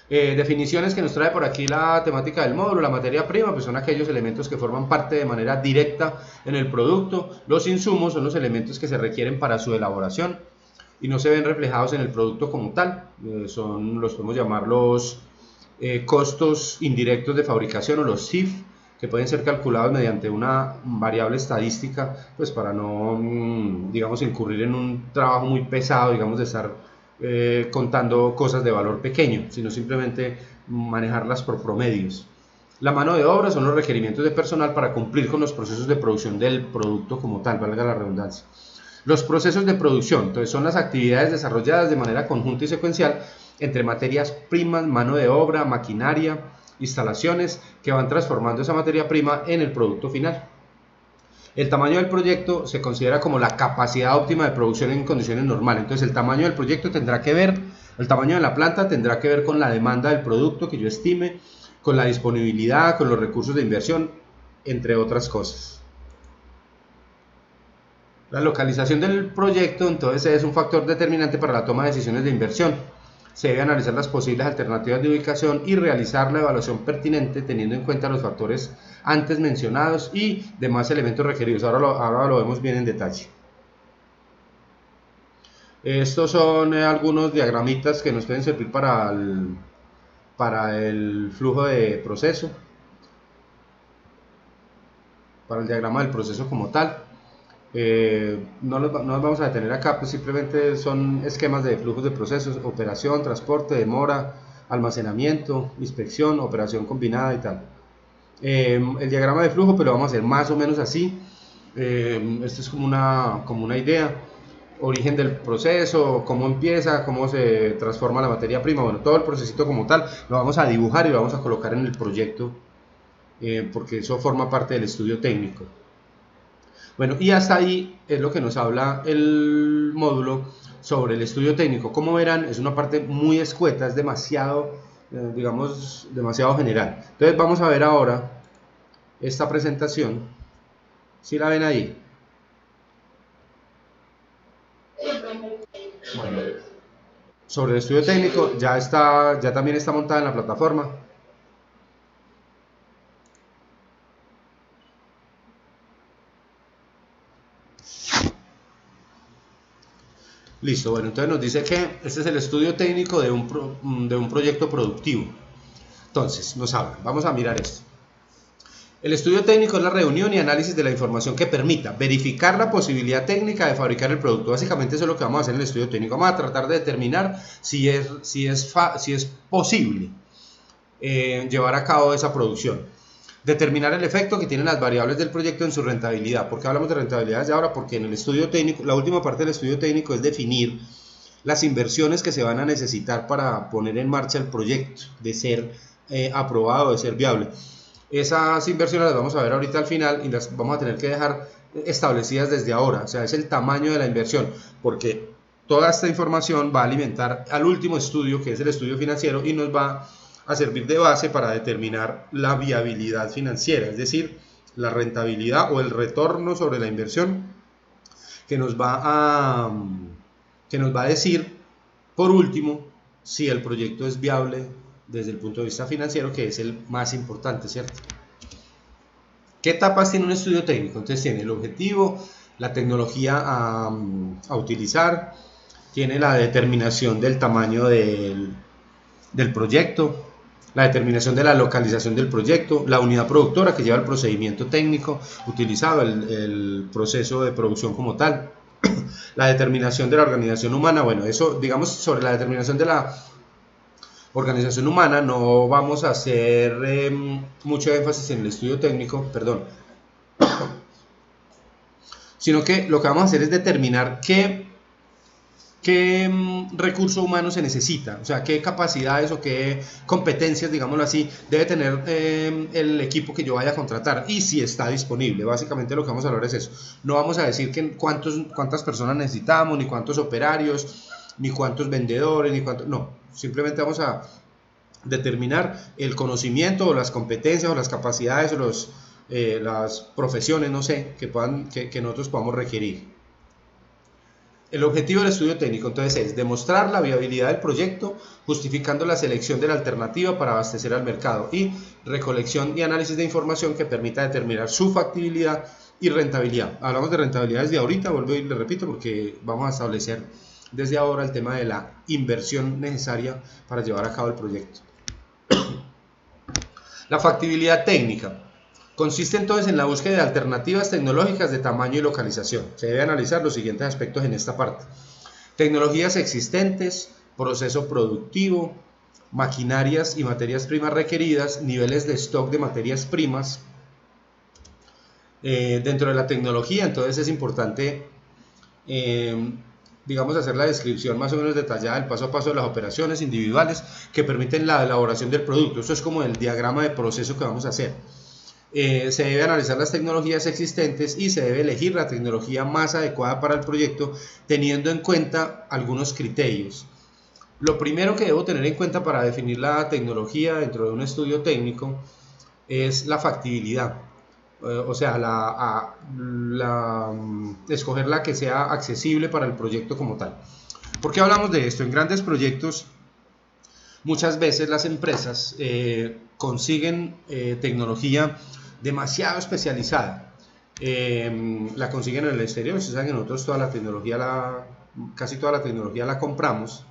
Definiciones que nos trae por aquí la temática del módulo. La materia prima, pues son aquellos elementos que forman parte de manera directa en el producto. Los insumos son los elementos que se requieren para su elaboración y no se ven reflejados en el producto como tal. Los podemos llamar los costos indirectos de fabricación o los CIF, que pueden ser calculados mediante una variable estadística, pues para no, digamos, incurrir en un trabajo muy pesado, digamos, de estar contando cosas de valor pequeño, sino simplemente manejarlas por promedios. La mano de obra son los requerimientos de personal para cumplir con los procesos de producción del producto como tal, valga la redundancia. Los procesos de producción, entonces, son las actividades desarrolladas de manera conjunta y secuencial entre materias primas, mano de obra, maquinaria, instalaciones que van transformando esa materia prima en el producto final. El tamaño del proyecto se considera como la capacidad óptima de producción en condiciones normales. Entonces el tamaño del proyecto tendrá que ver, el tamaño de la planta tendrá que ver con la demanda del producto que yo estime, con la disponibilidad, con los recursos de inversión, entre otras cosas. La localización del proyecto entonces es un factor determinante para la toma de decisiones de inversión. Se debe analizar las posibles alternativas de ubicación y realizar la evaluación pertinente teniendo en cuenta los factores antes mencionados y demás elementos requeridos. Ahora lo vemos bien en detalle. Estos son algunos diagramitas que nos pueden servir para el flujo de proceso, para el diagrama del proceso como tal. No nos vamos a detener acá, pues simplemente son esquemas de flujos de procesos: operación, transporte, demora, almacenamiento, inspección, operación combinada y tal. El diagrama de flujo, pero lo vamos a hacer más o menos así. Esto es como una idea: origen del proceso, cómo empieza, cómo se transforma la materia prima, bueno, todo el procesito como tal lo vamos a dibujar y lo vamos a colocar en el proyecto, porque eso forma parte del estudio técnico. Bueno, y hasta ahí es lo que nos habla el módulo sobre el estudio técnico. Como verán, es una parte muy escueta, es demasiado, digamos, demasiado general. Entonces vamos a ver ahora esta presentación. ¿Sí la ven ahí? Bueno, sobre el estudio técnico ya también está montada en la plataforma. Listo, bueno, entonces nos dice que este es el estudio técnico de un proyecto productivo. Entonces, nos habla, vamos a mirar esto. El estudio técnico es la reunión y análisis de la información que permita verificar la posibilidad técnica de fabricar el producto. Básicamente eso es lo que vamos a hacer en el estudio técnico. Vamos a tratar de determinar si es posible llevar a cabo esa producción. Determinar el efecto que tienen las variables del proyecto en su rentabilidad. ¿Por qué hablamos de rentabilidad desde ahora? Porque en el estudio técnico, la última parte del estudio técnico es definir las inversiones que se van a necesitar para poner en marcha el proyecto, de ser aprobado, de ser viable. Esas inversiones las vamos a ver ahorita al final y las vamos a tener que dejar establecidas desde ahora. O sea, es el tamaño de la inversión, porque toda esta información va a alimentar al último estudio, que es el estudio financiero, y nos va a servir de base para determinar la viabilidad financiera, es decir, la rentabilidad o el retorno sobre la inversión que nos va a decir, por último, si el proyecto es viable desde el punto de vista financiero, que es el más importante, ¿cierto? ¿Qué etapas tiene un estudio técnico? Entonces tiene el objetivo, la tecnología a utilizar, tiene la determinación del tamaño del proyecto, la determinación de la localización del proyecto, la unidad productora que lleva el procedimiento técnico utilizado, el proceso de producción como tal, la determinación de la organización humana. Bueno, eso, digamos, sobre la determinación de la organización humana no vamos a hacer mucho énfasis en el estudio técnico, perdón, sino que lo que vamos a hacer es determinar qué recurso humano se necesita, o sea, qué capacidades o qué competencias, digámoslo así, debe tener el equipo que yo vaya a contratar y si está disponible. Básicamente lo que vamos a hablar es eso. No vamos a decir cuántas personas necesitamos, ni cuántos operarios, ni cuántos vendedores, ni cuántos, no, simplemente vamos a determinar el conocimiento o las competencias o las capacidades o las profesiones, no sé, que nosotros podamos requerir. El objetivo del estudio técnico entonces es demostrar la viabilidad del proyecto, justificando la selección de la alternativa para abastecer al mercado, y recolección y análisis de información que permita determinar su factibilidad y rentabilidad. Hablamos de rentabilidad desde ahorita, vuelvo y le repito, porque vamos a establecer desde ahora el tema de la inversión necesaria para llevar a cabo el proyecto. La factibilidad técnica consiste entonces en la búsqueda de alternativas tecnológicas de tamaño y localización. Se debe analizar los siguientes aspectos en esta parte: tecnologías existentes, proceso productivo, maquinarias y materias primas requeridas, niveles de stock de materias primas. Dentro de la tecnología, entonces es importante, digamos, hacer la descripción más o menos detallada del paso a paso de las operaciones individuales que permiten la elaboración del producto. Esto es como el diagrama de proceso que vamos a hacer. Se debe analizar las tecnologías existentes y se debe elegir la tecnología más adecuada para el proyecto, teniendo en cuenta algunos criterios. Lo primero que debo tener en cuenta para definir la tecnología dentro de un estudio técnico es la factibilidad, o sea, escoger la que sea accesible para el proyecto como tal. ¿Por qué hablamos de esto? En grandes proyectos, muchas veces las empresas consiguen tecnología demasiado especializada. La consiguen en el exterior. Ustedes saben que nosotros casi toda la tecnología la compramos,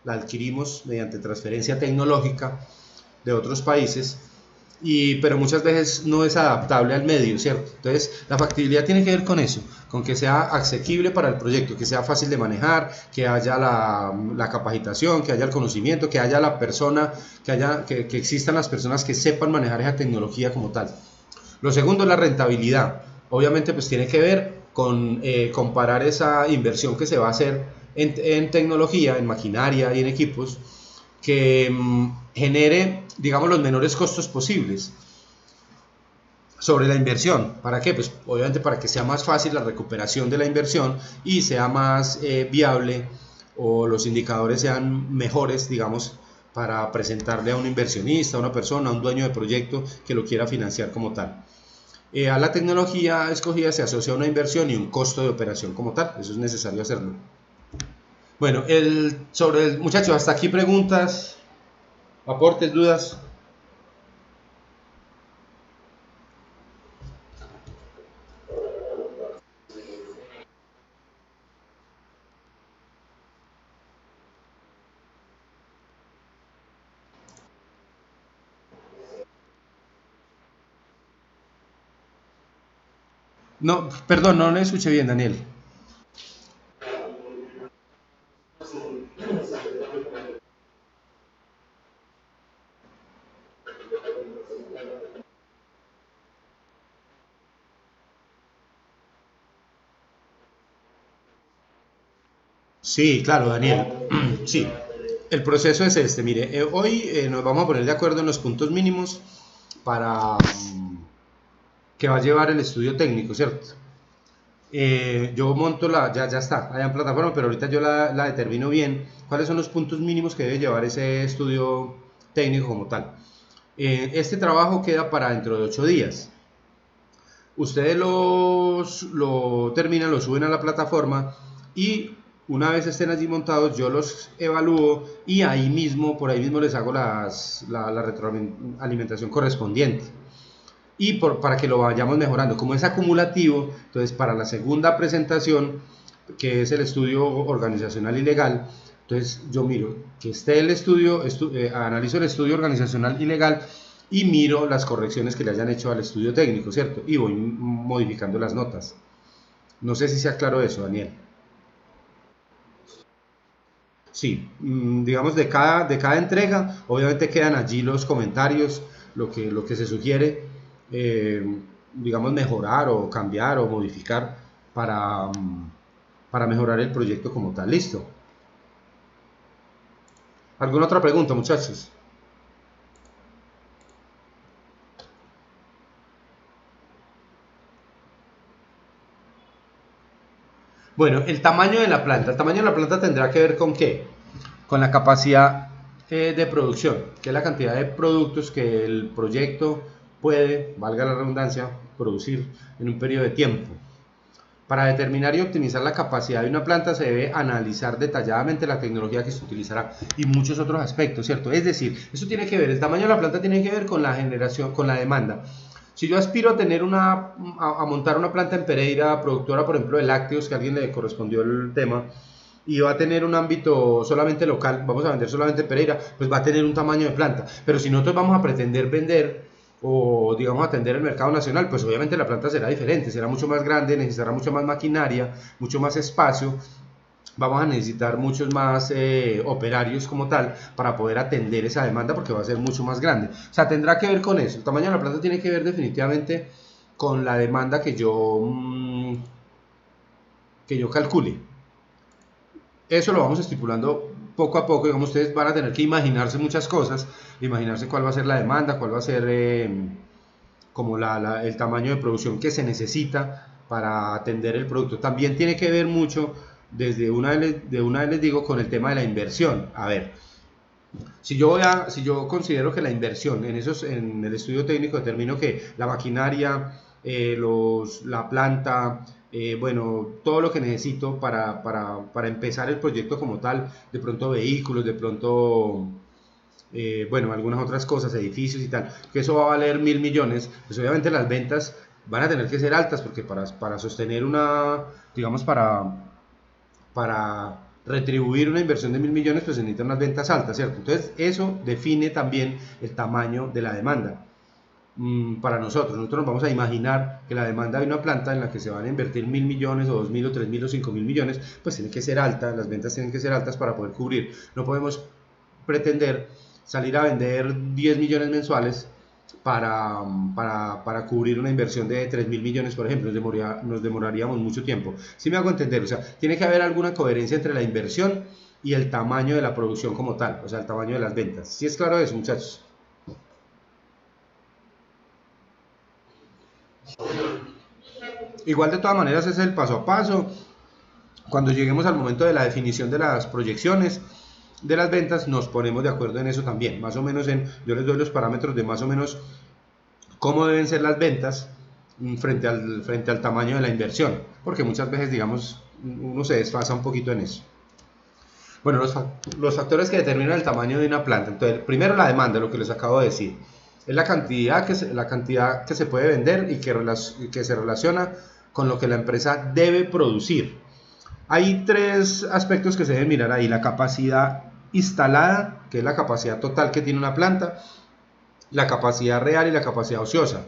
la adquirimos mediante transferencia tecnológica de otros países, pero muchas veces no es adaptable al medio, ¿cierto? Entonces, la factibilidad tiene que ver con eso, con que sea asequible para el proyecto, que sea fácil de manejar, que haya la capacitación, que haya el conocimiento, que haya la persona, que existan las personas que sepan manejar esa tecnología como tal. Lo segundo es la rentabilidad. Obviamente, pues tiene que ver con comparar esa inversión que se va a hacer en tecnología, en maquinaria y en equipos, que genere, digamos, los menores costos posibles sobre la inversión. ¿Para qué? Pues obviamente para que sea más fácil la recuperación de la inversión y sea más viable, o los indicadores sean mejores, digamos, para presentarle a un inversionista, a una persona, a un dueño de proyecto que lo quiera financiar como tal. A la tecnología escogida se asocia una inversión y un costo de operación como tal. Eso es necesario hacerlo. Bueno, muchachos, hasta aquí preguntas, aportes, dudas. No, perdón, no le escuché bien, Daniel. Sí, claro, Daniel. Sí, el proceso es este. Mire, hoy nos vamos a poner de acuerdo en los puntos mínimos para que va a llevar el estudio técnico, ¿cierto? Yo monto ya está, allá en plataforma, pero ahorita yo la determino bien cuáles son los puntos mínimos que debe llevar ese estudio técnico como tal. Este trabajo queda para dentro de 8 días. Ustedes lo terminan, lo suben a la plataforma y una vez estén allí montados yo los evalúo y ahí mismo, por ahí mismo les hago la retroalimentación correspondiente y para que lo vayamos mejorando. Como es acumulativo, entonces para la segunda presentación, que es el estudio organizacional y legal, entonces yo miro que esté el analizo el estudio organizacional y legal y miro las correcciones que le hayan hecho al estudio técnico, ¿cierto? Y voy modificando las notas. No sé si sea claro eso, Daniel. Sí, digamos de cada entrega, obviamente quedan allí los comentarios, lo que se sugiere, eh, digamos mejorar o cambiar o modificar para mejorar el proyecto como tal. Listo. ¿Alguna otra pregunta, muchachos? Bueno, el tamaño de la planta. El tamaño de la planta tendrá que ver con qué? Con la capacidad de producción, que es la cantidad de productos que el proyecto puede, valga la redundancia, producir en un periodo de tiempo. Para determinar y optimizar la capacidad de una planta se debe analizar detalladamente la tecnología que se utilizará y muchos otros aspectos, ¿cierto? Es decir, eso tiene que ver, el tamaño de la planta tiene que ver con la generación, con la demanda. Si yo aspiro a tener a montar una planta en Pereira, productora, por ejemplo, de lácteos, que a alguien le correspondió el tema, y va a tener un ámbito solamente local, vamos a vender solamente en Pereira, pues va a tener un tamaño de planta. Pero si nosotros vamos a pretender vender o digamos atender el mercado nacional, pues obviamente la planta será diferente, será mucho más grande, necesitará mucho más maquinaria, mucho más espacio, vamos a necesitar muchos más operarios como tal para poder atender esa demanda porque va a ser mucho más grande. O sea, tendrá que ver con eso. El tamaño de la planta tiene que ver definitivamente con la demanda que yo calcule. Eso lo vamos estipulando poco a poco. Digamos, ustedes van a tener que imaginarse muchas cosas, imaginarse cuál va a ser la demanda, cuál va a ser como el tamaño de producción que se necesita para atender el producto. También tiene que ver mucho, de una vez les digo, con el tema de la inversión. A ver, si yo considero que la inversión en el estudio técnico determino que la maquinaria, la planta, bueno, todo lo que necesito para empezar el proyecto como tal, de pronto vehículos, de pronto, bueno, algunas otras cosas, edificios y tal, que eso va a valer 1.000 millones, pues obviamente las ventas van a tener que ser altas porque para sostener digamos, para retribuir una inversión de 1.000 millones, pues se necesitan unas ventas altas, ¿cierto? Entonces, eso define también el tamaño de la demanda. Para nosotros nos vamos a imaginar que la demanda de una planta en la que se van a invertir 1.000 millones o 2.000 o 3.000 o 5.000 millones, pues tiene que ser alta, las ventas tienen que ser altas para poder cubrir. No podemos pretender salir a vender 10 millones mensuales para cubrir una inversión de 3.000 millones, por ejemplo. Nos demoraríamos mucho tiempo. ¿Sí me hago entender? O sea, tiene que haber alguna coherencia entre la inversión y el tamaño de la producción como tal, o sea, el tamaño de las ventas. ¿Sí es claro eso, muchachos? Igual de todas maneras es el paso a paso. Cuando lleguemos al momento de la definición de las proyecciones de las ventas, nos ponemos de acuerdo en eso también. Más o menos yo les doy los parámetros de más o menos cómo deben ser las ventas frente al tamaño de la inversión. Porque muchas veces, digamos, uno se desfasa un poquito en eso. Bueno, los factores que determinan el tamaño de una planta. Entonces, primero la demanda, lo que les acabo de decir. Es la cantidad que se puede vender y que se relaciona con lo que la empresa debe producir. Hay tres aspectos que se deben mirar ahí: la capacidad instalada, que es la capacidad total que tiene una planta, la capacidad real y la capacidad ociosa.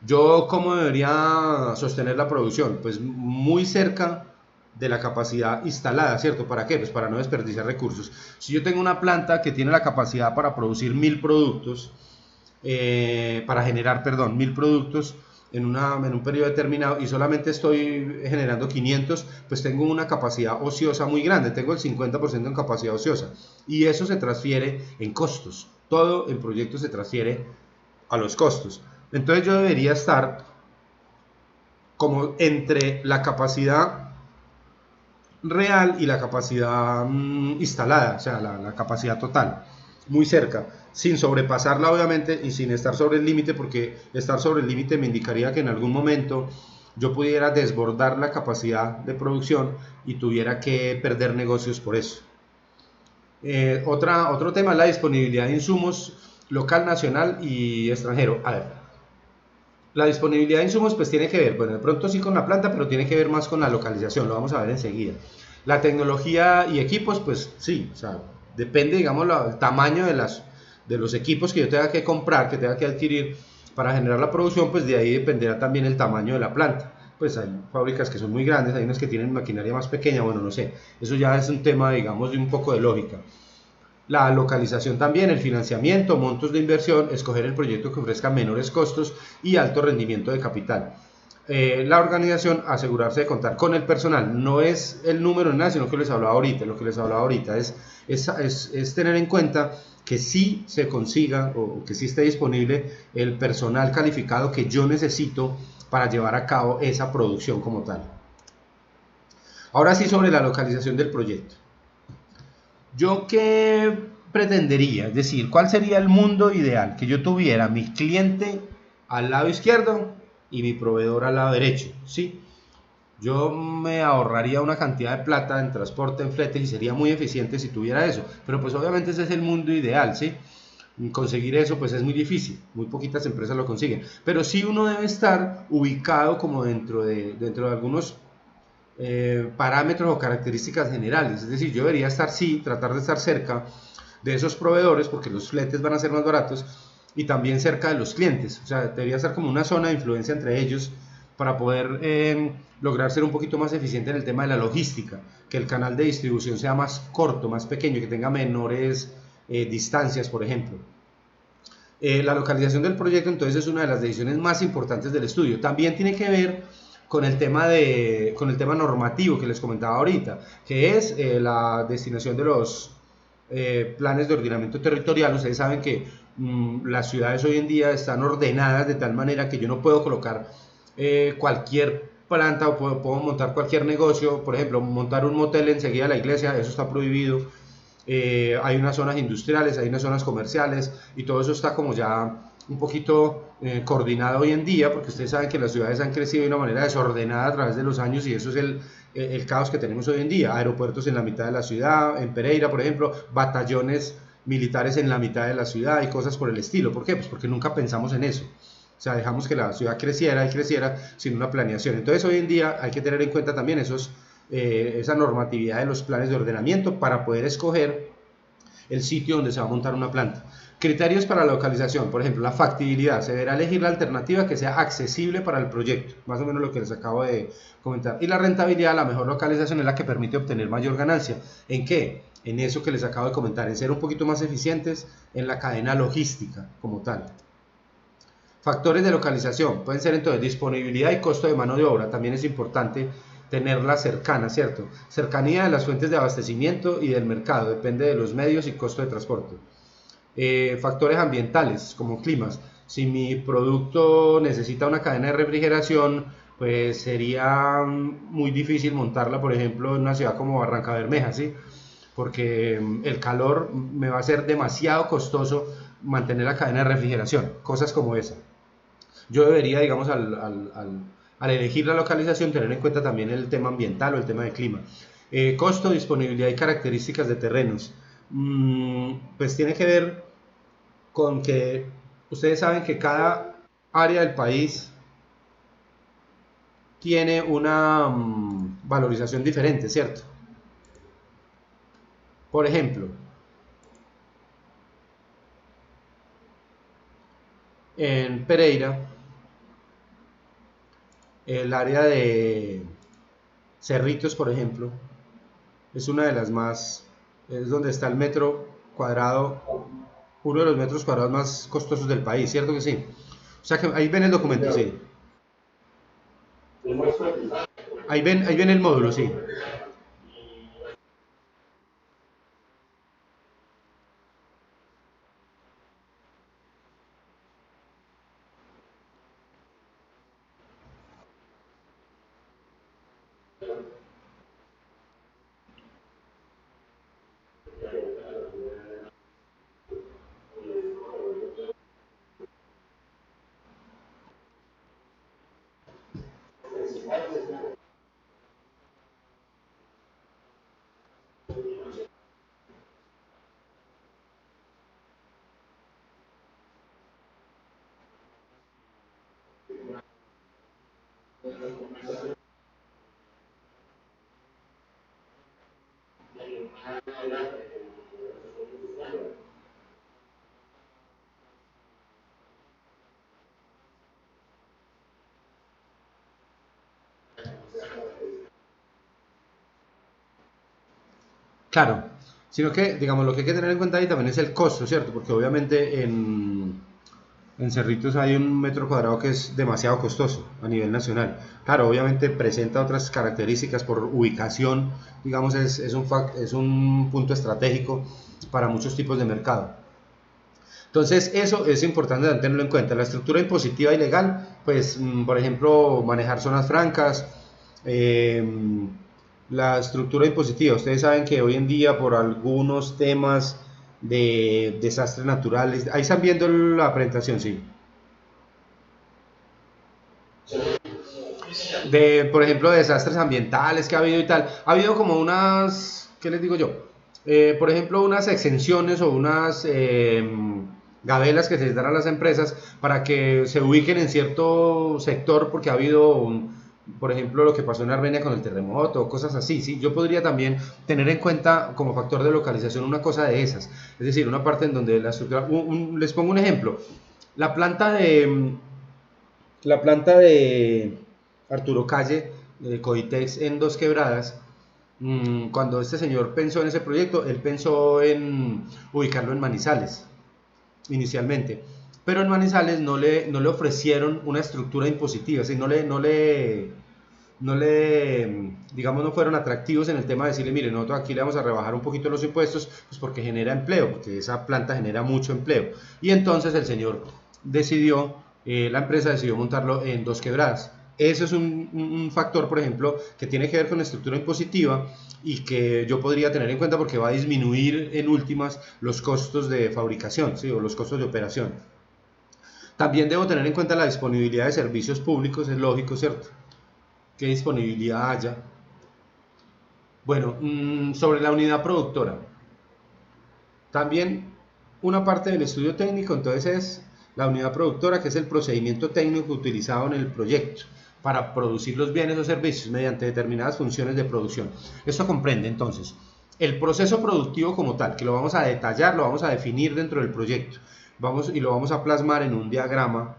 Yo, ¿cómo debería sostener la producción? Pues muy cerca de la capacidad instalada, ¿cierto? ¿Para qué? Pues para no desperdiciar recursos. Si yo tengo una planta que tiene la capacidad para producir 1.000 productos, para generar, perdón, 1.000 productos, en un periodo determinado y solamente estoy generando 500, pues tengo una capacidad ociosa muy grande, tengo el 50% en capacidad ociosa y eso se transfiere en costos, todo el proyecto se transfiere a los costos. Entonces yo debería estar como entre la capacidad real y la capacidad instalada, o sea, la capacidad total, muy cerca, sin sobrepasarla obviamente y sin estar sobre el límite, porque estar sobre el límite me indicaría que en algún momento yo pudiera desbordar la capacidad de producción y tuviera que perder negocios por eso. Otro tema es la disponibilidad de insumos local, nacional y extranjero. A ver, la disponibilidad de insumos pues tiene que ver, bueno, de pronto sí con la planta, pero tiene que ver más con la localización, lo vamos a ver enseguida. La tecnología y equipos, pues sí, o sea, depende, digamos, el tamaño de los equipos que yo tenga que comprar, que tenga que adquirir para generar la producción, pues de ahí dependerá también el tamaño de la planta. Pues hay fábricas que son muy grandes, hay unas que tienen maquinaria más pequeña, bueno, no sé, eso ya es un tema, digamos, de un poco de lógica. La localización también, el financiamiento, montos de inversión, escoger el proyecto que ofrezca menores costos y alto rendimiento de capital. La organización, asegurarse de contar con el personal, no es el número ni nada, sino que les hablaba ahorita, lo que les hablaba ahorita es tener en cuenta que sí se consiga o que sí esté disponible el personal calificado que yo necesito para llevar a cabo esa producción como tal. Ahora sí, sobre la localización del proyecto. ¿Yo qué pretendería? Es decir, ¿cuál sería el mundo ideal? Que yo tuviera mi cliente al lado izquierdo y mi proveedor al lado derecho, ¿sí? Yo me ahorraría una cantidad de plata en transporte, en fletes y sería muy eficiente si tuviera eso. Pero pues obviamente ese es el mundo ideal, ¿sí? Conseguir eso pues es muy difícil, muy poquitas empresas lo consiguen. Pero sí uno debe estar ubicado como dentro de algunos parámetros o características generales, es decir, yo debería estar, sí, tratar de estar cerca de esos proveedores porque los fletes van a ser más baratos y también cerca de los clientes, o sea, debería ser como una zona de influencia entre ellos para poder lograr ser un poquito más eficiente en el tema de la logística, que el canal de distribución sea más corto, más pequeño, que tenga menores distancias, por ejemplo. La localización del proyecto entonces es una de las decisiones más importantes del estudio. También tiene que ver con el tema normativo que les comentaba ahorita, que es la destinación de los planes de ordenamiento territorial. Ustedes saben que las ciudades hoy en día están ordenadas de tal manera que yo no puedo colocar cualquier planta o puedo montar cualquier negocio, por ejemplo, montar un motel enseguida de la iglesia, eso está prohibido. Hay unas zonas industriales, hay unas zonas comerciales y todo eso está como ya un poquito coordinado hoy en día, porque ustedes saben que las ciudades han crecido de una manera desordenada a través de los años y eso es el caos que tenemos hoy en día. Aeropuertos en la mitad de la ciudad, en Pereira por ejemplo, batallones militares en la mitad de la ciudad y cosas por el estilo. ¿Por qué? Pues porque nunca pensamos en eso. O sea, dejamos que la ciudad creciera y creciera sin una planeación. Entonces hoy en día hay que tener en cuenta también esa normatividad de los planes de ordenamiento para poder escoger el sitio donde se va a montar una planta. Criterios para la localización, por ejemplo, la factibilidad. Se deberá elegir la alternativa que sea accesible para el proyecto, más o menos lo que les acabo de comentar. Y la rentabilidad, la mejor localización es la que permite obtener mayor ganancia. ¿En qué? En eso que les acabo de comentar, en ser un poquito más eficientes en la cadena logística como tal. Factores de localización pueden ser entonces disponibilidad y costo de mano de obra. También es importante tenerla cercana, ¿cierto? Cercanía de las fuentes de abastecimiento y del mercado, depende de los medios y costo de transporte. Factores ambientales como climas. Si mi producto necesita una cadena de refrigeración, pues sería muy difícil montarla, por ejemplo, en una ciudad como Barrancabermeja, ¿sí? Porque el calor me va a ser demasiado costoso mantener la cadena de refrigeración, cosas como esa. Yo debería, digamos, al elegir la localización, tener en cuenta también el tema ambiental o el tema de clima. Costo, disponibilidad y características de terrenos. Pues tiene que ver con que ustedes saben que cada área del país tiene una valorización diferente, ¿cierto? Por ejemplo, en Pereira, el área de Cerritos, por ejemplo, es una de las más, es donde está el metro cuadrado, uno de los metros cuadrados más costosos del país, ¿cierto que sí? O sea que ahí ven el documento, sí. Ahí ven el módulo, sí. Claro, sino que, digamos, lo que hay que tener en cuenta ahí también es el costo, ¿cierto? Porque obviamente en Cerritos hay un metro cuadrado que es demasiado costoso a nivel nacional. Claro, obviamente presenta otras características por ubicación, digamos, es un punto estratégico para muchos tipos de mercado. Entonces, eso es importante tenerlo en cuenta. La estructura impositiva y legal, pues, por ejemplo, manejar zonas francas, eh, la estructura impositiva. Ustedes saben que hoy en día, por algunos temas de desastres naturales, ahí están viendo la presentación, sí. De, por ejemplo, desastres ambientales que ha habido y tal. Ha habido como unas, ¿qué les digo yo? Por ejemplo, unas exenciones o unas gabelas que se les dan a las empresas para que se ubiquen en cierto sector porque ha habido por ejemplo, lo que pasó en Armenia con el terremoto o cosas así, ¿sí? Yo podría también tener en cuenta como factor de localización una cosa de esas, es decir, una parte en donde la estructura, les pongo un ejemplo, la planta de, la planta de Arturo Calle, Coditex en Dos Quebradas, cuando este señor pensó en ese proyecto, él pensó en ubicarlo en Manizales, inicialmente. Pero en Manizales no le ofrecieron una estructura impositiva, es decir, digamos, no fueron atractivos en el tema de decirle, mire, nosotros aquí le vamos a rebajar un poquito los impuestos, pues porque genera empleo, porque esa planta genera mucho empleo. Y entonces el señor decidió, la empresa decidió montarlo en Dos Quebradas. Eso es un factor, por ejemplo, que tiene que ver con la estructura impositiva y que yo podría tener en cuenta porque va a disminuir en últimas los costos de fabricación, ¿sí? O los costos de operación. También debo tener en cuenta la disponibilidad de servicios públicos, es lógico, ¿cierto? ¿Qué disponibilidad haya? Bueno, sobre la unidad productora. También una parte del estudio técnico, entonces, es la unidad productora, que es el procedimiento técnico utilizado en el proyecto para producir los bienes o servicios mediante determinadas funciones de producción. Esto comprende entonces el proceso productivo como tal, que lo vamos a detallar, lo vamos a definir dentro del proyecto, y lo vamos a plasmar en un diagrama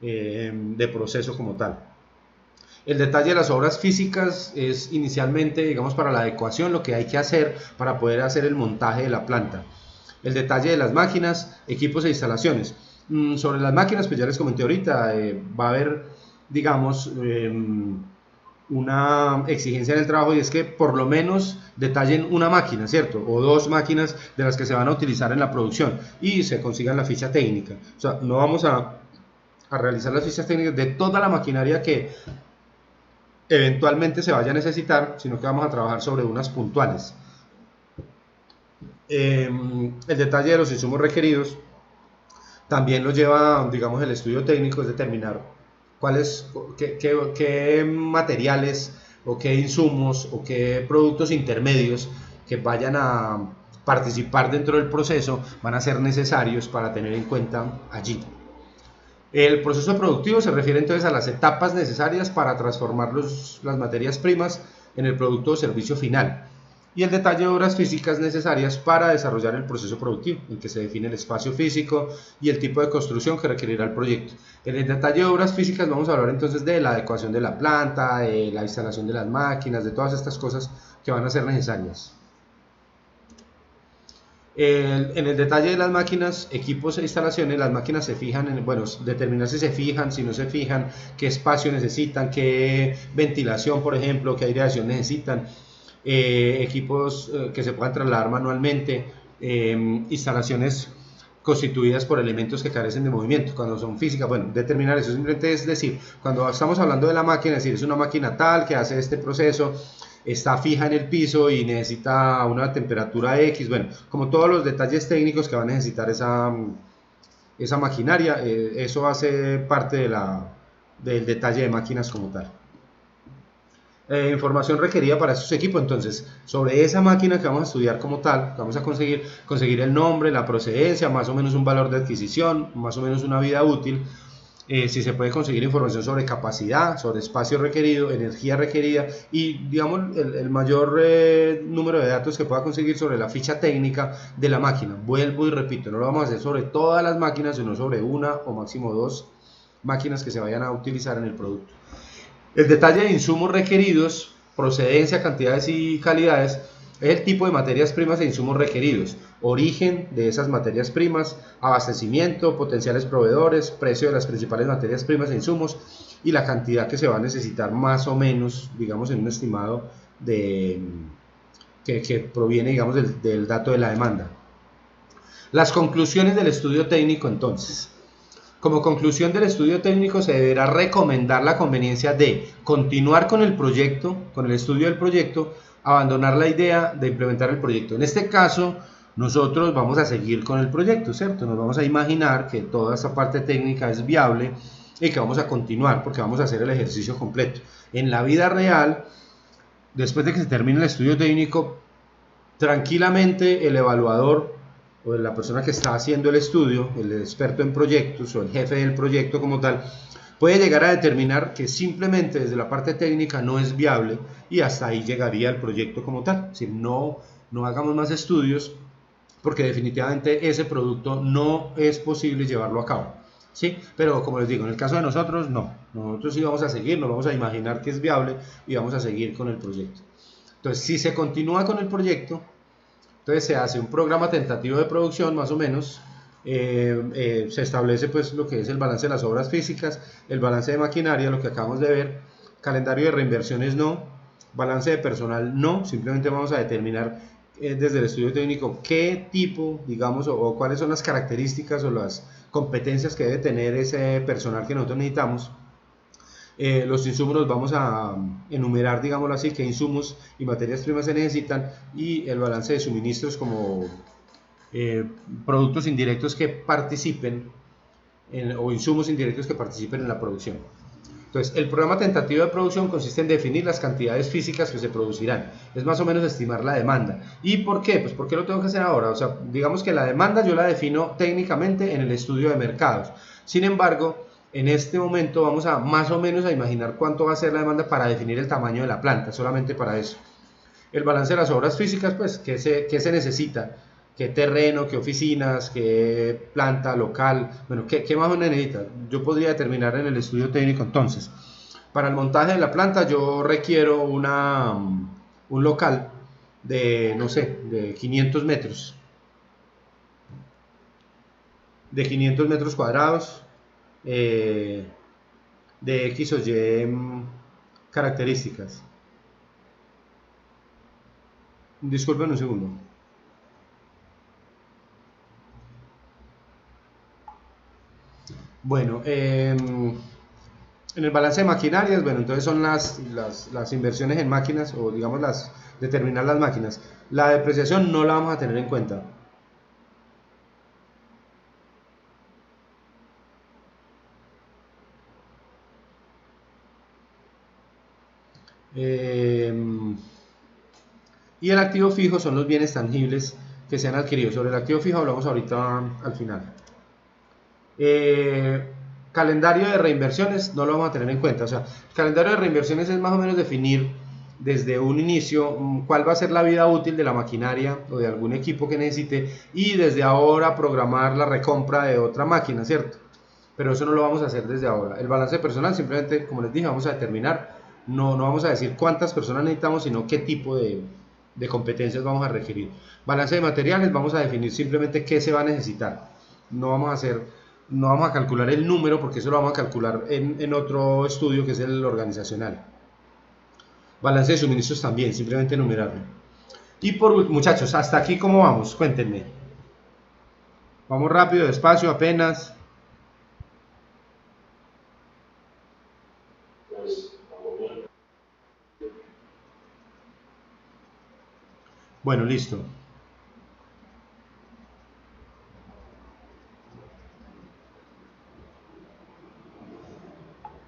de proceso como tal. El detalle de las obras físicas es inicialmente, digamos, para la adecuación, lo que hay que hacer para poder hacer el montaje de la planta. El detalle de las máquinas, equipos e instalaciones. Sobre las máquinas, pues ya les comenté ahorita, va a haber, digamos, una exigencia en el trabajo y es que por lo menos detallen una máquina, ¿cierto? O dos máquinas de las que se van a utilizar en la producción y se consigan la ficha técnica. O sea, no vamos a realizar las fichas técnicas de toda la maquinaria que eventualmente se vaya a necesitar, sino que vamos a trabajar sobre unas puntuales. El detalle de los insumos requeridos también lo lleva, digamos, el estudio técnico, es determinar qué materiales o qué insumos o qué productos intermedios que vayan a participar dentro del proceso van a ser necesarios para tener en cuenta allí. El proceso productivo se refiere entonces a las etapas necesarias para transformar las materias primas en el producto o servicio final. Y el detalle de obras físicas necesarias para desarrollar el proceso productivo, en que se define el espacio físico y el tipo de construcción que requerirá el proyecto. En el detalle de obras físicas vamos a hablar entonces de la adecuación de la planta, de la instalación de las máquinas, de todas estas cosas que van a ser necesarias. En el detalle de las máquinas, equipos e instalaciones, las máquinas se fijan en, bueno, determinar si se fijan, si no se fijan, qué espacio necesitan, qué ventilación, por ejemplo, qué aireación necesitan, equipos que se puedan trasladar manualmente, instalaciones constituidas por elementos que carecen de movimiento, cuando son físicas, bueno, determinar eso simplemente es decir, cuando estamos hablando de la máquina, es decir, es una máquina tal que hace este proceso, está fija en el piso y necesita una temperatura X, bueno, como todos los detalles técnicos que va a necesitar esa maquinaria, eso hace parte del detalle de máquinas como tal. Información requerida para estos equipos, entonces sobre esa máquina que vamos a estudiar como tal, vamos a conseguir el nombre, la procedencia, más o menos un valor de adquisición, más o menos una vida útil, si se puede conseguir información sobre capacidad, sobre espacio requerido, energía requerida y digamos el mayor número de datos que pueda conseguir sobre la ficha técnica de la máquina. Vuelvo y repito, no lo vamos a hacer sobre todas las máquinas, sino sobre una o máximo dos máquinas que se vayan a utilizar en el producto. El detalle de insumos requeridos, procedencia, cantidades y calidades, es el tipo de materias primas e insumos requeridos, origen de esas materias primas, abastecimiento, potenciales proveedores, precio de las principales materias primas e insumos y la cantidad que se va a necesitar más o menos, digamos en un estimado que proviene digamos del dato de la demanda. Las conclusiones del estudio técnico entonces. Como conclusión del estudio técnico se deberá recomendar la conveniencia de continuar con el proyecto, con el estudio del proyecto, abandonar la idea de implementar el proyecto. En este caso, nosotros vamos a seguir con el proyecto, ¿cierto? Nos vamos a imaginar que toda esa parte técnica es viable y que vamos a continuar porque vamos a hacer el ejercicio completo. En la vida real, después de que se termine el estudio técnico, tranquilamente el evaluador o la persona que está haciendo el estudio, el experto en proyectos o el jefe del proyecto como tal, puede llegar a determinar que simplemente desde la parte técnica no es viable y hasta ahí llegaría el proyecto como tal. Es decir, no hagamos más estudios porque definitivamente ese producto no es posible llevarlo a cabo. ¿Sí? Pero como les digo, en el caso de nosotros, no. Nosotros sí vamos a seguir, nos vamos a imaginar que es viable y vamos a seguir con el proyecto. Entonces, si se continúa con el proyecto, entonces se hace un programa tentativo de producción más o menos, se establece pues lo que es el balance de las obras físicas, el balance de maquinaria, lo que acabamos de ver, calendario de reinversiones no, balance de personal no, simplemente vamos a determinar desde el estudio técnico qué tipo, digamos, o cuáles son las características o las competencias que debe tener ese personal que nosotros necesitamos. Los insumos los vamos a enumerar, digámoslo así, qué insumos y materias primas se necesitan y el balance de suministros como productos indirectos que participen o insumos indirectos que participen en la producción. Entonces, el programa tentativo de producción consiste en definir las cantidades físicas que se producirán. Es más o menos estimar la demanda. ¿Y por qué? Pues ¿por qué lo tengo que hacer ahora? O sea, digamos que la demanda yo la defino técnicamente en el estudio de mercados. Sin embargo, en este momento vamos a más o menos a imaginar cuánto va a ser la demanda para definir el tamaño de la planta, solamente para eso. El balance de las obras físicas, pues, ¿qué se necesita? ¿Qué terreno, qué oficinas, qué planta, local? Bueno, ¿qué más necesita? Yo podría determinar en el estudio técnico entonces. Para el montaje de la planta yo requiero un local de, no sé, de 500 metros. De 500 metros cuadrados. De X o Y características. Disculpen un segundo. Bueno, en el balance de maquinarias, bueno, entonces son las inversiones en máquinas o digamos determinar las máquinas. La depreciación no la vamos a tener en cuenta. Y el activo fijo son los bienes tangibles que se han adquirido. Sobre el activo fijo hablamos ahorita al final. Calendario de reinversiones no lo vamos a tener en cuenta. O sea, el calendario de reinversiones es más o menos definir desde un inicio cuál va a ser la vida útil de la maquinaria o de algún equipo que necesite y desde ahora programar la recompra de otra máquina, ¿cierto? Pero eso no lo vamos a hacer desde ahora. El balance personal simplemente, como les dije, vamos a determinar, no vamos a decir cuántas personas necesitamos, sino qué tipo de de competencias vamos a requerir. Balance de materiales, vamos a definir simplemente qué se va a necesitar. No vamos a calcular el número porque eso lo vamos a calcular en otro estudio que es el organizacional. Balance de suministros también, simplemente enumerarlo. Y muchachos, hasta aquí cómo vamos, cuéntenme. Vamos rápido, despacio, apenas. Bueno, listo.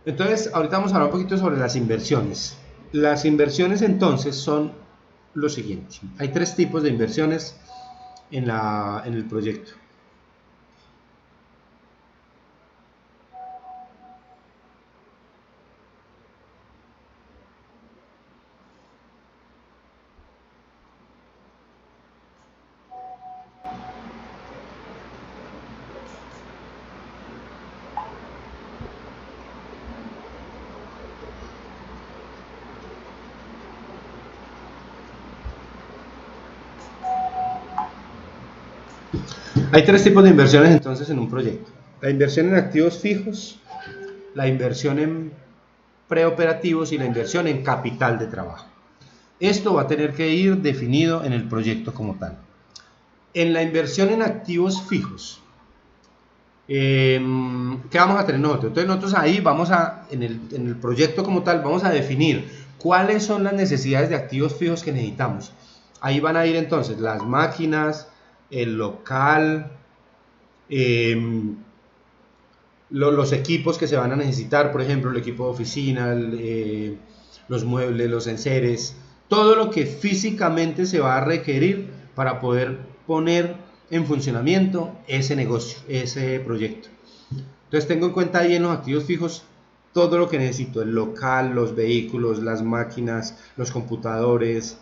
Entonces, ahorita vamos a hablar un poquito sobre las inversiones. Las inversiones entonces son lo siguiente. Hay tres tipos de inversiones en el proyecto. Hay tres tipos de inversiones entonces en un proyecto. La inversión en activos fijos, la inversión en preoperativos y la inversión en capital de trabajo. Esto va a tener que ir definido en el proyecto como tal. En la inversión en activos fijos, ¿qué vamos a tener nosotros? Entonces nosotros ahí en el proyecto como tal, vamos a definir cuáles son las necesidades de activos fijos que necesitamos. Ahí van a ir entonces las máquinas, el local, los equipos que se van a necesitar, por ejemplo, el equipo de oficina, los muebles, los enseres, todo lo que físicamente se va a requerir para poder poner en funcionamiento ese negocio, ese proyecto. Entonces tengo en cuenta ahí en los activos fijos todo lo que necesito, el local, los vehículos, las máquinas, los computadores,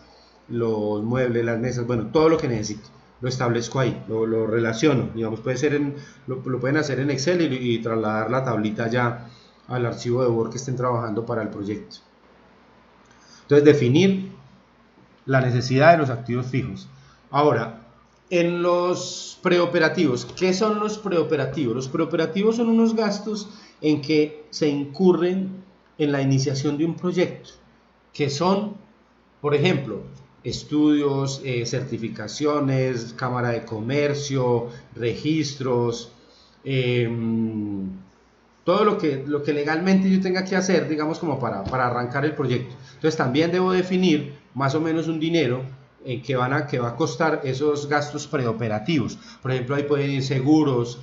los muebles, las mesas, bueno, todo lo que necesito lo establezco ahí, lo relaciono, digamos, lo pueden hacer en Excel y trasladar la tablita ya al archivo de Word que estén trabajando para el proyecto. Entonces definir la necesidad de los activos fijos. Ahora, en los preoperativos, ¿qué son los preoperativos? Los preoperativos son unos gastos en que se incurren en la iniciación de un proyecto, que son, por ejemplo, estudios, certificaciones, cámara de comercio, registros, todo lo que legalmente yo tenga que hacer, digamos, como para arrancar el proyecto. Entonces también debo definir más o menos un dinero que va a costar esos gastos preoperativos. Por ejemplo, ahí pueden ir seguros,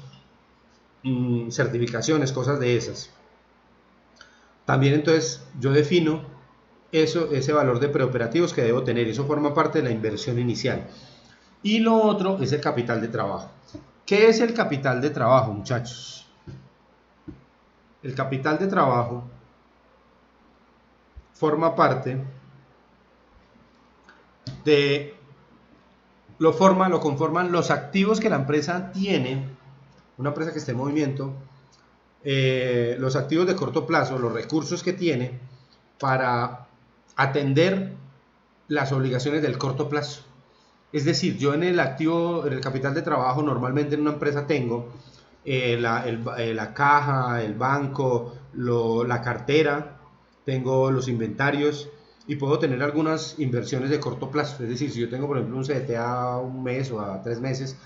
certificaciones, cosas de esas. También entonces yo defino ese valor de preoperativos que debo tener. Eso forma parte de la inversión inicial. Y lo otro es el capital de trabajo. ¿Qué es el capital de trabajo, muchachos? El capital de trabajo forma parte de lo conforman los activos que la empresa tiene, una empresa que esté en movimiento, los activos de corto plazo, los recursos que tiene para atender las obligaciones del corto plazo. Es decir, yo en el capital de trabajo normalmente en una empresa tengo la caja, el banco, la cartera, tengo los inventarios y puedo tener algunas inversiones de corto plazo. Es decir, si yo tengo por ejemplo un CDT a un mes o a 3 meses,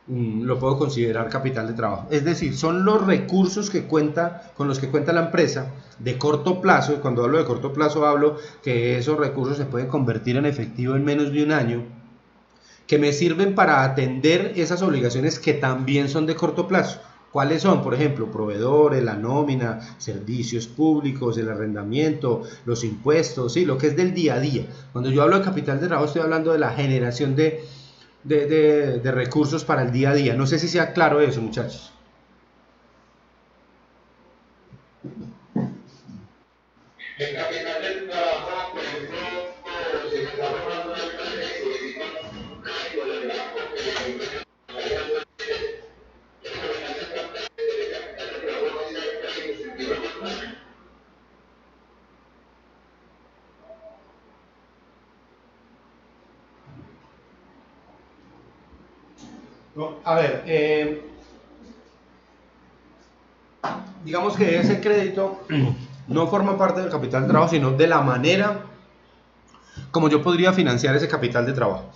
lo puedo considerar capital de trabajo. Es decir, son los recursos con los que cuenta la empresa de corto plazo. Y cuando hablo de corto plazo hablo que esos recursos se pueden convertir en efectivo en menos de un año, que me sirven para atender esas obligaciones que también son de corto plazo. ¿Cuáles son? Por ejemplo, proveedores, la nómina, servicios públicos, el arrendamiento, los impuestos, ¿sí? Lo que es del día a día. Cuando yo hablo de capital de trabajo estoy hablando de la generación de recursos para el día a día. No sé si sea claro eso, muchachos. El capital del trabajo, por ejemplo, se está formando No, a ver, digamos que ese crédito no forma parte del capital de trabajo, sino de la manera como yo podría financiar ese capital de trabajo.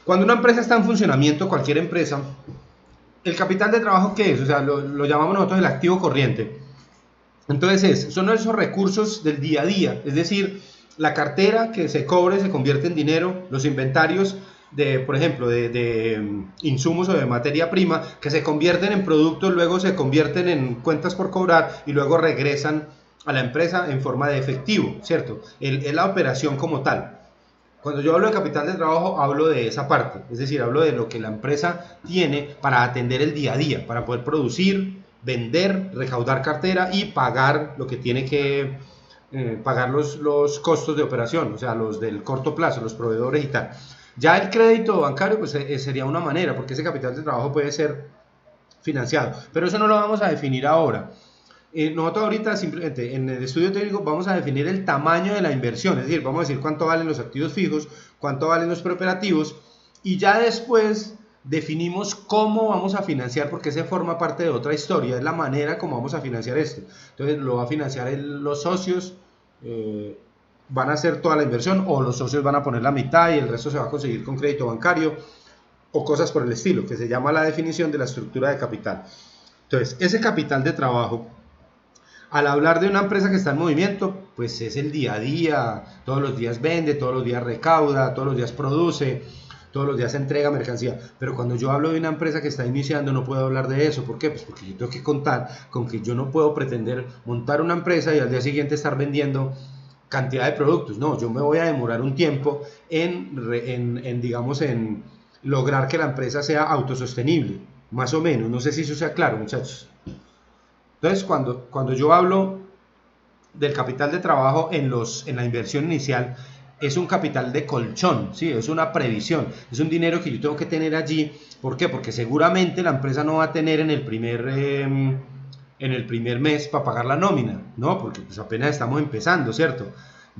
Cuando una empresa está en funcionamiento, cualquier empresa, el capital de trabajo, ¿qué es? O sea, lo llamamos nosotros el activo corriente. Entonces son esos recursos del día a día, es decir, la cartera que se cobre se convierte en dinero, los inventarios de, por ejemplo, de insumos o de materia prima que se convierten en productos, luego se convierten en cuentas por cobrar y luego regresan a la empresa en forma de efectivo, ¿cierto? Es la operación como tal. Cuando yo hablo de capital de trabajo, hablo de esa parte, es decir, hablo de lo que la empresa tiene para atender el día a día, para poder producir, vender, recaudar cartera y pagar lo que tiene que pagar los costos de operación, o sea, los del corto plazo, los proveedores y tal. Ya el crédito bancario pues sería una manera, porque ese capital de trabajo puede ser financiado, pero eso no lo vamos a definir ahora. Nosotros ahorita simplemente en el estudio técnico vamos a definir el tamaño de la inversión, es decir, vamos a decir cuánto valen los activos fijos, cuánto valen los preoperativos y ya después definimos cómo vamos a financiar, porque ese forma parte de otra historia, es la manera como vamos a financiar esto. Entonces lo va a financiar los socios, van a hacer toda la inversión o los socios van a poner la mitad y el resto se va a conseguir con crédito bancario o cosas por el estilo, que se llama la definición de la estructura de capital. Entonces, ese capital de trabajo, al hablar de una empresa que está en movimiento, pues es el día a día, todos los días vende, todos los días recauda, todos los días produce, todos los días entrega mercancía. Pero cuando yo hablo de una empresa que está iniciando, no puedo hablar de eso. ¿Por qué? Pues porque yo tengo que contar con que yo no puedo pretender montar una empresa y al día siguiente estar vendiendo cantidad de productos. No, yo me voy a demorar un tiempo digamos, en lograr que la empresa sea autosostenible, más o menos. No sé si eso sea claro, muchachos. Entonces, cuando yo hablo del capital de trabajo en la inversión inicial, es un capital de colchón, ¿sí? Es una previsión, es un dinero que yo tengo que tener allí. ¿Por qué? Porque seguramente la empresa no va a tener en el primer mes para pagar la nómina, ¿no? Porque pues apenas estamos empezando, ¿cierto?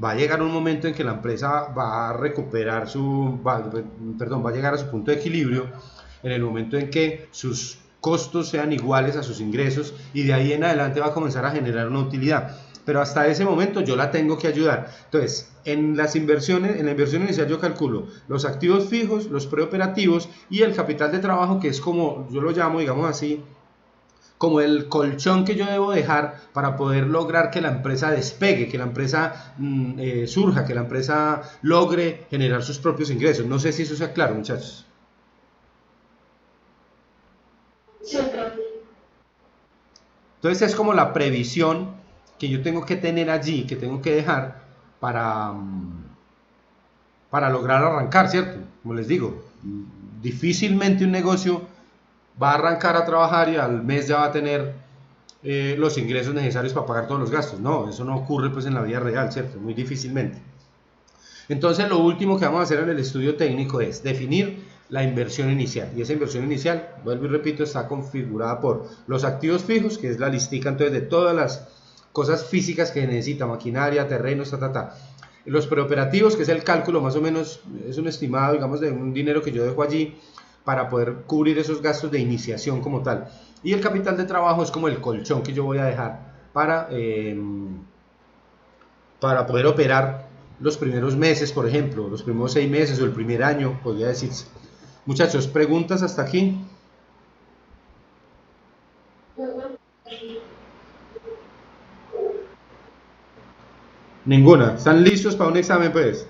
Va a llegar un momento en que la empresa va a recuperar va a llegar a su punto de equilibrio en el momento en que sus costos sean iguales a sus ingresos y de ahí en adelante va a comenzar a generar una utilidad. Pero hasta ese momento yo la tengo que ayudar. Entonces, en la inversión inicial yo calculo los activos fijos, los preoperativos y el capital de trabajo, que es como yo lo llamo, digamos así, como el colchón que yo debo dejar para poder lograr que la empresa despegue, que la empresa surja, que la empresa logre generar sus propios ingresos. No sé si eso sea claro, muchachos. Entonces es como la previsión que yo tengo que tener allí, que tengo que dejar para lograr arrancar, ¿cierto? Como les digo, difícilmente un negocio va a arrancar a trabajar y al mes ya va a tener los ingresos necesarios para pagar todos los gastos. No, eso no ocurre pues en la vida real, ¿cierto? Muy difícilmente. Entonces lo último que vamos a hacer en el estudio técnico es definir la inversión inicial, y esa inversión inicial, vuelvo y repito, está configurada por los activos fijos, que es la listica entonces de todas las cosas físicas que necesita, maquinaria, terrenos, los preoperativos, que es el cálculo más o menos, es un estimado, digamos, de un dinero que yo dejo allí para poder cubrir esos gastos de iniciación como tal, y el capital de trabajo es como el colchón que yo voy a dejar para poder operar los primeros meses, por ejemplo, los primeros 6 meses o el primer año, podría decirse. Muchachos, ¿preguntas hasta aquí? Ninguna. ¿Están listos para un examen, pues?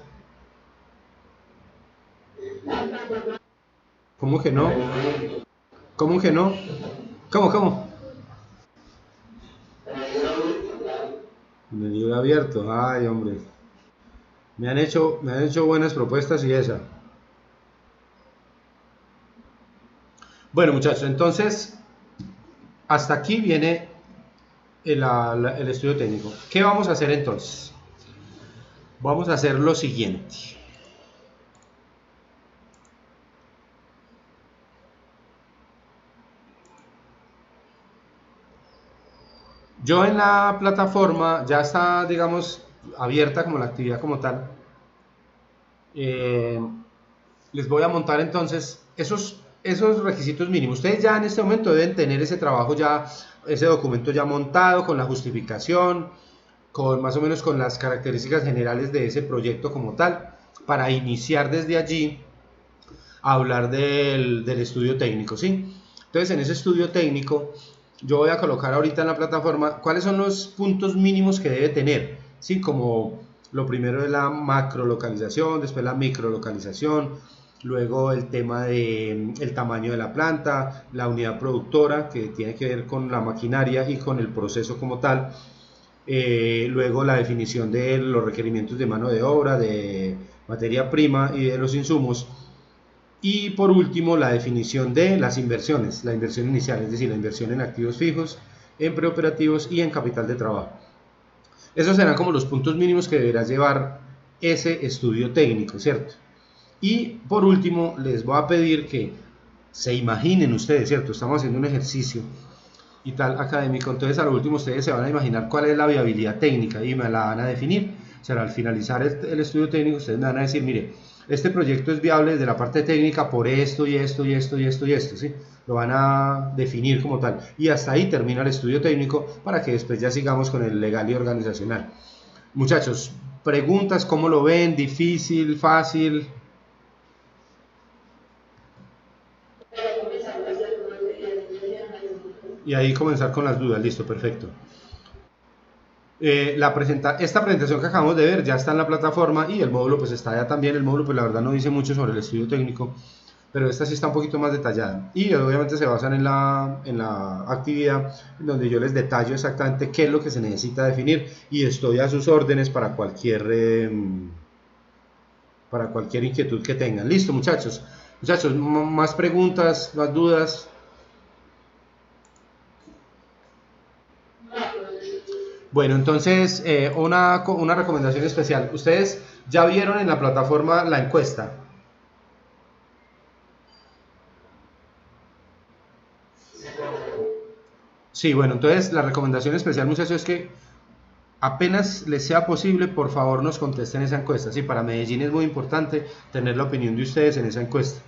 ¿Cómo que no? ¿Cómo que no? ¿Cómo? Me dio abierto. Ay, hombre. Me han hecho buenas propuestas y esa. Bueno, muchachos, entonces hasta aquí viene el estudio técnico. ¿Qué vamos a hacer entonces? Vamos a hacer lo siguiente. Yo en la plataforma ya está, digamos, abierta como la actividad como tal. Les voy a montar entonces esos esos requisitos mínimos. Ustedes ya en este momento deben tener ese trabajo ya, ese documento ya montado con la justificación, con más o menos con las características generales de ese proyecto como tal, para iniciar desde allí a hablar del estudio técnico, ¿sí? Entonces, en ese estudio técnico, yo voy a colocar ahorita en la plataforma cuáles son los puntos mínimos que debe tener, ¿sí? Como lo primero es la macrolocalización, después la microlocalización, luego el tema de el tamaño de la planta, la unidad productora, que tiene que ver con la maquinaria y con el proceso como tal, luego la definición de los requerimientos de mano de obra, de materia prima y de los insumos, y por último la definición de las inversiones, la inversión inicial, es decir, la inversión en activos fijos, en preoperativos y en capital de trabajo. Esos serán como los puntos mínimos que deberá llevar ese estudio técnico, ¿cierto? Y por último les voy a pedir que se imaginen ustedes, ¿cierto? Estamos haciendo un ejercicio y tal académico, entonces a lo último ustedes se van a imaginar cuál es la viabilidad técnica y me la van a definir. O sea, al finalizar el estudio técnico ustedes me van a decir, mire, este proyecto es viable desde la parte técnica por esto y esto y esto y esto y esto, ¿sí? Lo van a definir como tal y hasta ahí termina el estudio técnico para que después ya sigamos con el legal y organizacional. Muchachos, preguntas, ¿cómo lo ven? ¿Difícil? ¿Fácil? Y ahí comenzar con las dudas, listo, perfecto. Esta presentación que acabamos de ver ya está en la plataforma y el módulo pues está ya también. El módulo pues la verdad no dice mucho sobre el estudio técnico, pero esta sí está un poquito más detallada y obviamente se basan en la actividad donde yo les detallo exactamente qué es lo que se necesita definir y estoy a sus órdenes para cualquier inquietud que tengan. Listo, muchachos. Muchachos, más preguntas, más dudas. Bueno, entonces una recomendación especial. Ustedes ya vieron en la plataforma la encuesta. Sí, bueno, entonces la recomendación especial, muchachos, es que apenas les sea posible, por favor nos contesten esa encuesta. Sí, para Medellín es muy importante tener la opinión de ustedes en esa encuesta.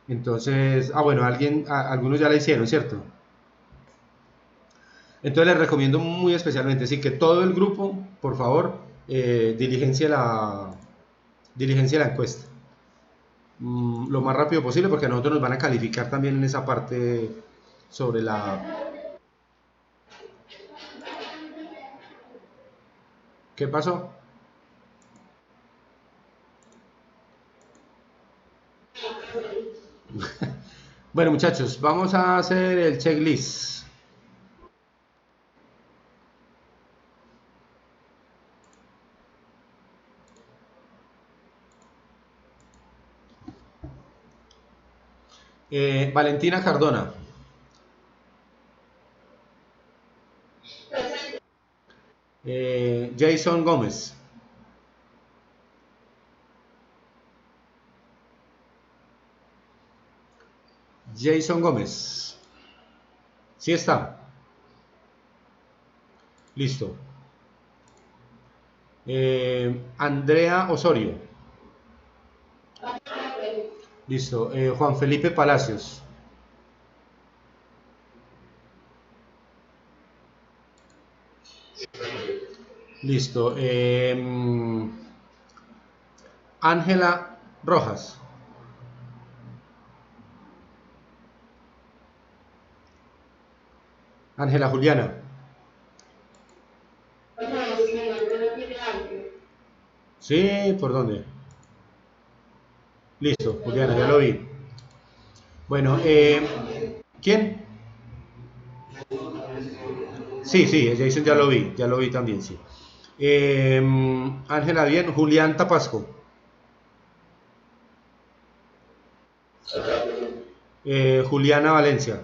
Entonces, bueno, algunos ya la hicieron, ¿cierto? Entonces les recomiendo muy especialmente, sí, que todo el grupo, por favor, diligencia la encuesta. Lo más rápido posible porque a nosotros nos van a calificar también en esa parte sobre la... ¿Qué pasó? Bueno, muchachos, vamos a hacer el checklist. Valentina Cardona. Jason Gómez. Jason Gómez. ¿Sí está? Listo. Andrea Osorio. Listo. Juan Felipe Palacios. Listo. Ángela Rojas. Ángela Juliana. Sí, ¿por dónde? Listo, Juliana, ya lo vi. Bueno, ¿quién? Sí, sí, Jason ya lo vi también, sí. Ángela, bien. Julián Tapasco. Juliana Valencia.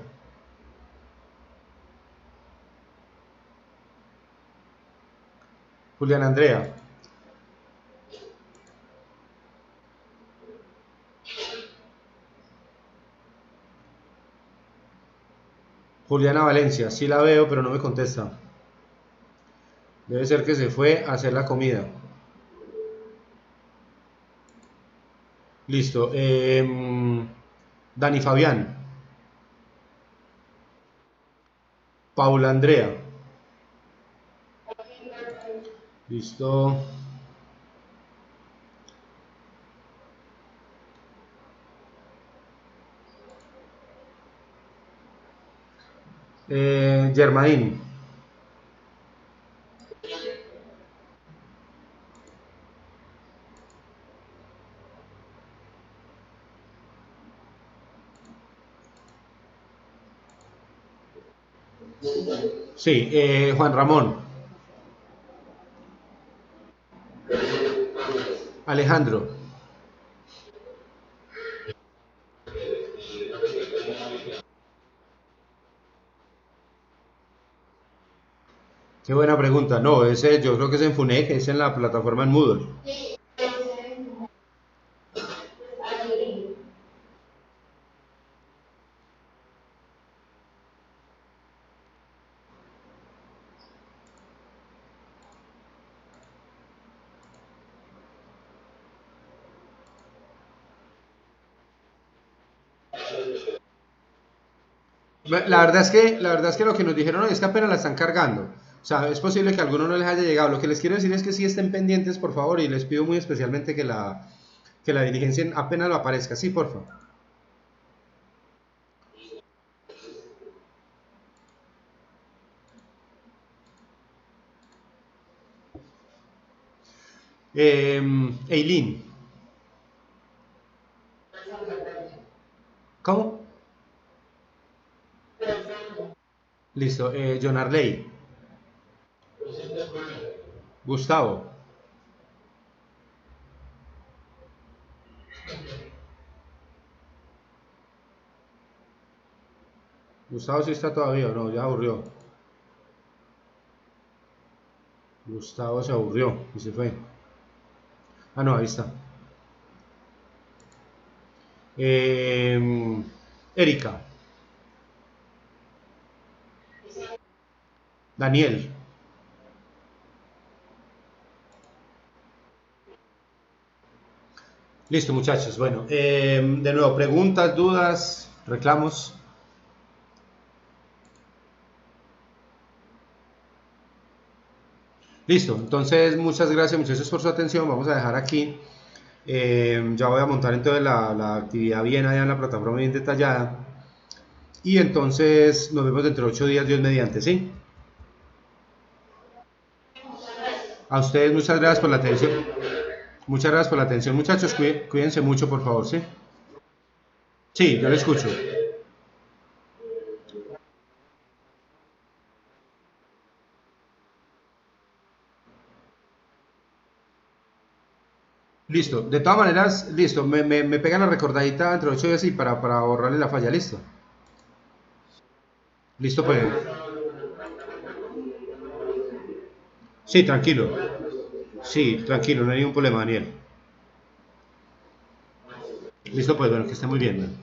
Juliana Andrea. Juliana Valencia, sí la veo, pero no me contesta. Debe ser que se fue a hacer la comida. Listo. Dani Fabián. Paula Andrea. Listo. Germain. Sí, Juan Ramón. Alejandro. Qué buena pregunta. No, ese yo creo que es en FUNEC, es en la plataforma en Moodle. La verdad es que lo que nos dijeron hoy es que apenas la están cargando. O sea, es posible que a alguno no les haya llegado. Lo que les quiero decir es que sí estén pendientes, por favor, y les pido muy especialmente que la diligencia apenas lo aparezca. Sí, por favor. Eileen. ¿Cómo? Listo. John Arley. Gustavo. Gustavo sí está todavía, no, ya aburrió. Gustavo se aburrió y se fue. Ah, no, ahí está. Erika. Daniel. Listo, muchachos. Bueno, de nuevo, preguntas, dudas, reclamos. Listo, entonces muchas gracias muchachos por su atención. Vamos a dejar aquí. Ya voy a montar entonces la actividad bien allá en la plataforma bien detallada. Y entonces nos vemos dentro de 8 días, Dios mediante, ¿sí? A ustedes muchas gracias por la atención. Muchas gracias por la atención, muchachos. Cuídense mucho, por favor, ¿sí? Sí, yo le escucho. Listo. De todas maneras, listo. Me pegan la recordadita entre 8 días y para borrarle la falla, listo. Listo, pues. Sí, tranquilo. Sí, tranquilo, no hay ningún problema, Daniel. Listo, pues, bueno, que esté muy bien.